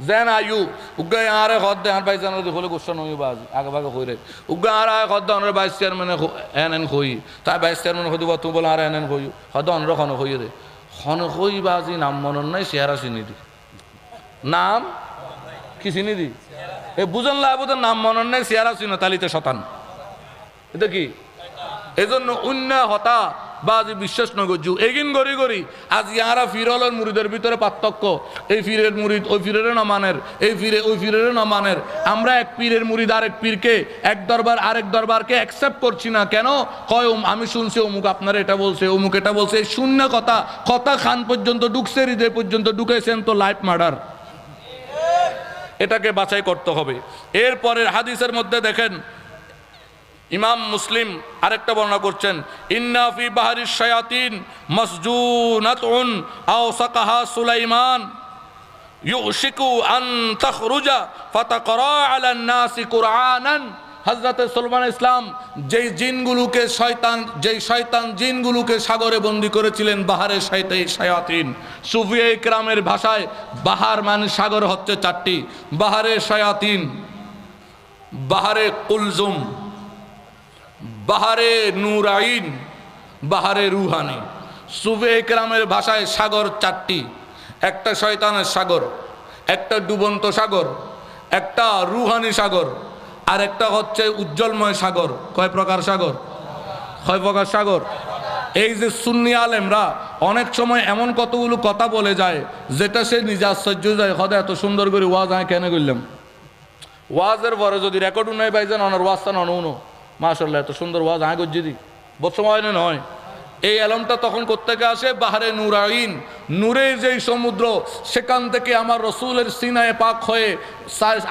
Speaker 1: যেন আয়ু উগা আরে হদ্দে আর ভাই জানো হলে গোসন হই বাজ আগে ভাগে হইরে উগা আর হদ্দে অনরে ভাইস চেয়ারম্যানে এন হই তাই ভাইস চেয়ারম্যান হইব তুমি বলে আর এন হই হদ্দে অনরে খন হই রে খন হই বাজি নাম মনন নাই চেহারা চিনি দি নাম কি চিনি দি এ বুঝন লাভ নাম মনন নাই চেহারা চিনো তালিতে শতান এটা কি এজন্য অন্য হতা বাজি বিশ্বাস নগজু এগিন গড়ি গড়ি আজ ইয়ারা ফিরলের মুরিদের ভিতরে পার্থক্য এই ফিরের মুরিদ ওই ফিরের না মানের এই ফিরে ওই ফিরের না মানের আমরা এক পীরের মুরিদ আরেক পীরকে এক দরবার আরেক দরবারকে অ্যাকসেপ্ট করছি না কেন কয় আমি শুনছি অমুক আপনারা এটা বলছে অমুক এটা বলছে এই শূন্য কথা কথা খান পর্যন্ত ঢুকছে হৃদয় পর্যন্ত ঢুকেছেন তো লাইফ মার্ডার এটাকে বাছাই করতে হবে এরপরের হাদিসের মধ্যে দেখেন ইমাম মুসলিম আরেকটা বর্ণনা করছেন ইন্না ফি বাহরিশ শায়াতিন মাসজুনাতুন আও সাকাহা সুলাইমান ইউশিকু আন তাখরুজা ফাতাকরা আলান নাসি কুরআনান হযরত সুলাইমান ইসলাম যেই জিনগুলোকে শয়তান জিনগুলোকে সাগরে বন্দী করেছিলেন বাহারে শায়াতিন সুফিয়ে ইকরামের ভাষায় বাহার মানে সাগর হচ্ছে চারটি বাহারে শায়াতিন বাহারে কুলজুম বাহারে নুরাইন বাহারে রুহানি সুফি ইকরামের ভাষায় সাগর চারটি একটা শয়তানের সাগর একটা ডুবন্ত সাগর একটা রুহানি সাগর আর একটা হচ্ছে উজ্জ্বলময় সাগর কয় প্রকার সাগর কয় প্রকার সাগর এই যে সুন্নি আলেমরা অনেক সময় এমন কতগুলো কথা বলে যায় যেটা সে নিজে আশ্চর্য যায় হদে এত সুন্দর করে ওয়াজ আমি কেন করলাম ওয়াজের পরে যদি রেকর্ড নাই পাইছেন অনার ওয়াজটা নন মাশাআল্লাহ এত সুন্দর ওয়াজ আয় গজ্জি দি বর্তমায় নয় এই আলমটা তখন কোত্থেকে আসে বাহারে নুরাইন নূরের যেই সমুদ্র সেখান থেকে আমার রসুলের সিনায়ে পাক হয়ে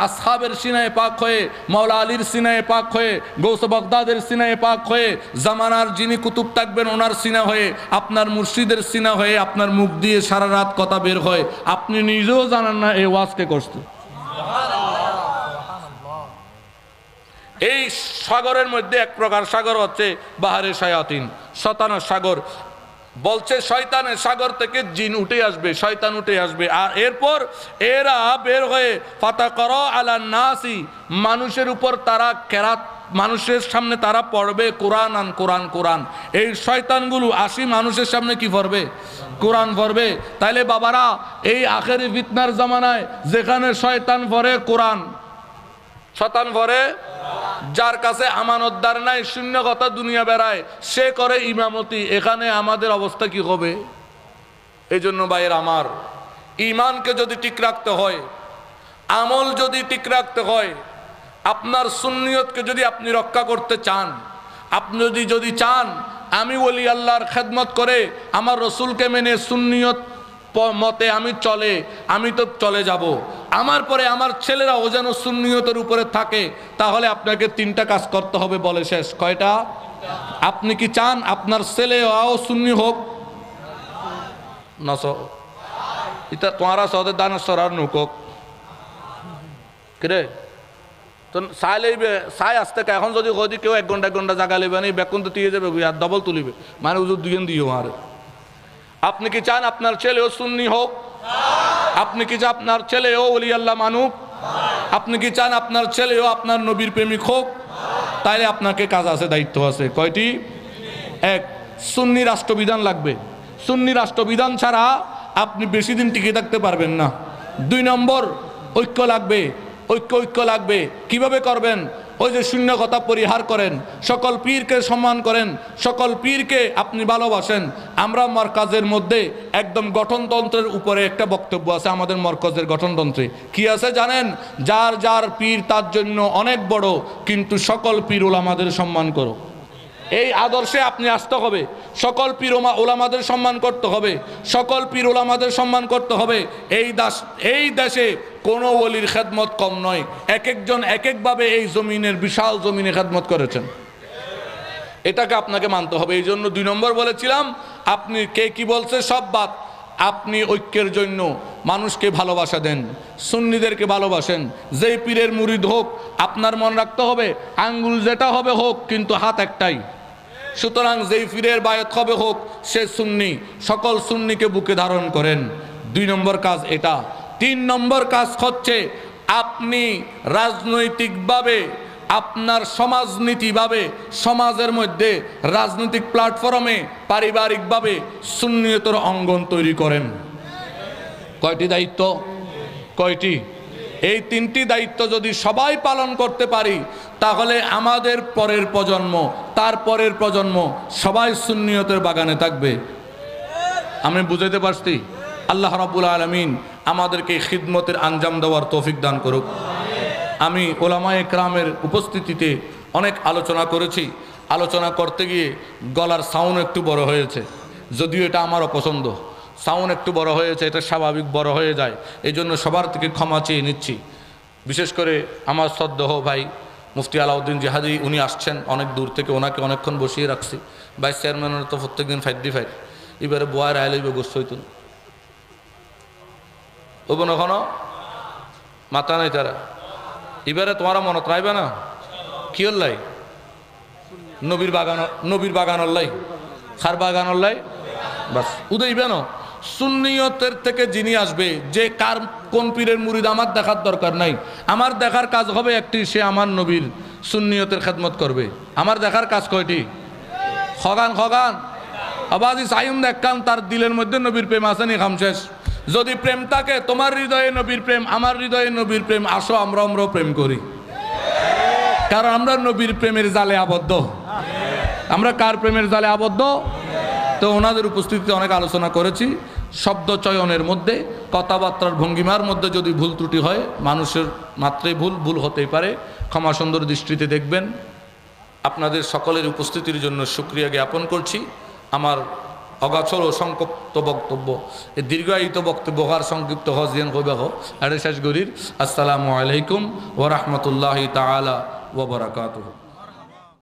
Speaker 1: আসহাবের সিনায়ে পাক হয়ে মাওলা আলীর সিনায়ে পাক হয়ে গৌস বাগদাদের সিনায়ে পাক হয়ে জামানার যিনি কুতুব থাকবেন ওনার সিনা হয়ে আপনার মুর্শিদের সিনা হয়ে আপনার মুখ দিয়ে সারা রাত কথা বের হয় আপনি নিজেও জানেন না এই ওয়াজকে করতে এই সাগরের মধ্যে এক প্রকার সাগর হচ্ছে বাহারে শায়াতিন শয়তানের সাগর বলছে শয়তানের সাগর থেকে জিন উঠে আসবে শয়তান উঠে আসবে আর এরপর এরা বের হয়ে ফাতাকরা আলান নাসি মানুষের উপর তারা কেরাত মানুষের সামনে তারা পড়বে কোরআন কোরআন এই শয়তানগুলো আসি মানুষের সামনে কি পড়বে কোরআন পড়বে তাইলে বাবারা এই আখেরি ফিতনার জামানায় যেখানে শয়তান পড়ে কোরআন শয়তান পড়ে যার কাছে আমানতদার নাই শূন্য কথা দুনিয়া বেড়ায় সে করে ইমামতি এখানে আমাদের অবস্থা কি হবে এই জন্য ভাইয়ের আমার ইমানকে যদি ঠিক রাখতে হয় আমল যদি ঠিক রাখতে হয় আপনার সুন্নিয়তকে যদি আপনি রক্ষা করতে চান আপনি যদি চান আমি ওলি আল্লাহর খেদমত করে আমার রসুলকে মেনে সুন্নিয়ত মতে আমি তো চলে যাব আমার পরে আমার ছেলেরাও যেন সুন্নিয়তের উপরে থাকে তাহলে আপনাকে তিনটা কাজ করতে হবে বলে শেষ কয়টা আপনি কি চান আপনার ছেলেও সুন্নি হোক না এটা তোমারা সদের দানেশ্বর আর নুকক কিরে তো চাই আসতে এখন যদি কদি কেউ 1 ঘন্টা জায়গা নেবে না বেকুন তো দিয়ে যাবে আর ডবল তুলিবে মানে উজুর দুজন দিও আর আপনি কি চান আপনার ছেলেও সুন্নি হোক আপনি কি চান আপনার ছেলেও ওলি আল্লাহ মানুক আপনি কি চান আপনার ছেলেও আপনার নবীর প্রেমিক হোক তাইলে আপনাকে কাজ আছে দায়িত্ব আছে কয়টি এক সুন্নি রাষ্ট্রবিধান লাগবে সুন্নি রাষ্ট্রবিধান ছাড়া আপনি বেশি দিন টিকে থাকতে পারবেন না 2 নম্বর ঐক্য লাগবে ঐক্য লাগবে কিভাবে করবেন ওই যে শূন্য কথা পরিহার করেন সকল পীরকে সম্মান করেন সকল পীরকে আপনি ভালোবাসেন আমরা মারকাজের মধ্যে একদম গঠনতন্ত্রের উপরে একটা বক্তব্য আছে আমাদের মারকাজের গঠনতন্ত্রে কি আছে জানেন যার যার পীর তার জন্য অনেক বড় কিন্তু সকল পীর ওলামাদের সম্মান করো এই আদর্শে আপনি আসতে হবে সকল পীর ওলামাদের সম্মান করতে হবে সকল পীর ওলামাদের সম্মান করতে হবে এই দেশে কোনো ওলির খেদমত কম নয় এক একজন এক একভাবে এই জমিনের বিশাল জমিনে খেদমত করেছেন এটাকে আপনাকে মানতে হবে এই জন্য 2 নম্বর বলেছিলাম আপনি কে কি বলছে সব বাদ আপনি ঐক্যের জন্য মানুষকে ভালোবাসা দেন সুন্নিদেরকে ভালোবাসেন যেই পীরের মুরিদ হোক আপনার মনে রাখতে হবে আঙ্গুল যেটা হবে হোক কিন্তু হাত একটাই সুতরাং যেই পীরের বায়াত হবে হোক সে সুন্নি সকল সুন্নিকে বুকে ধারণ করেন 2 নম্বর কাজ এটা 3 নম্বর কাজ হচ্ছে আপনি রাজনৈতিকভাবে আপনার সমাজনীতিভাবে সমাজের মধ্যে রাজনৈতিক প্ল্যাটফর্মে পারিবারিকভাবে সুন্নিয়তের অঙ্গন তৈরি করেন। কয়টি দায়িত্ব? কয়টি? এই 3টি দায়িত্ব যদি সবাই পালন করতে পারি তাহলে আমাদের পরের প্রজন্ম, তার পরের প্রজন্ম সবাই সুন্নিয়তের বাগানে থাকবে। আমি বুঝাইতে পারছি? আল্লাহ রাব্বুল আলামিন আমাদেরকে খিদমতের আঞ্জাম দেওয়ার তৌফিক দান করুক। আমি ওলামায়ে কেরামের উপস্থিতিতে অনেক আলোচনা করেছি। আলোচনা করতে গিয়ে গলার সাউন্ড একটু বড় হয়েছে, যদিও এটা আমারও পছন্দ। সাউন্ড একটু বড় হয়েছে, এটা স্বাভাবিক, বড় হয়ে যায়। এই জন্য সবার থেকে ক্ষমা চেয়ে নিচ্ছি। বিশেষ করে আমার শ্রদ্ধেয় ভাই মুফতি আলাউদ্দিন জিহাদি, উনি আসছেন অনেক দূর থেকে, ওনাকে অনেকক্ষণ বসিয়ে রাখছি। ভাইস চেয়ারম্যানের তো প্রত্যেক দিন ফাইট এবারে বয়ার আইলে গোস্ত হইতো না, ও বোন এখনো মাথা নাই তারা। এবারে তোমারা মনত রাখবে না কি হল্লাই? নবীর বাগান হল্লাই, খার বাগান হল্লাই, বাস উদয়বে না। সুন্নিয়তের থেকে যিনি আসবে, যে কার কোন পীরের মুরিদ আমার দেখার দরকার নাই। আমার দেখার কাজ হবে একটি, সে আমার নবীর সুন্নিয়তের খেদমত করবে। আমার দেখার কাজ কয়টি? খগান আবাদি সাইম দেখান তার দিলের মধ্যে নবীর প্রেম আছে নি, খাম শেষ। যদি প্রেম থাকে, তোমার হৃদয়ে নবীর প্রেম, আমার হৃদয়ে নবীর প্রেম, আসো আমরাও প্রেম করি। কারণ আমরা নবীর প্রেমের জালে আবদ্ধ। আমরা কার প্রেমের জালে আবদ্ধ? তো ওনাদের উপস্থিতিতে অনেক আলোচনা করেছি। শব্দ চয়নের মধ্যে, কথাবার্তার ভঙ্গিমার মধ্যে যদি ভুল ত্রুটি হয়, মানুষের মাত্রাই ভুল হতেই পারে। ক্ষমা সুন্দর দৃষ্টিতে দেখবেন। আপনাদের সকলের উপস্থিতির জন্য শুকরিয়া জ্ঞাপন করছি। আমার অগাছর ও সংক্ষিপ্ত বক্তব্য, এই দীর্ঘায়িত বক্তব্য হওয়ার সংক্ষিপ্ত হজিয়ান কইবাহ আরে শেষ গরির। আসসালামু আলাইকুম ওয়া রাহমাতুল্লাহি তাআলা ওয়া বারাকাতুহু।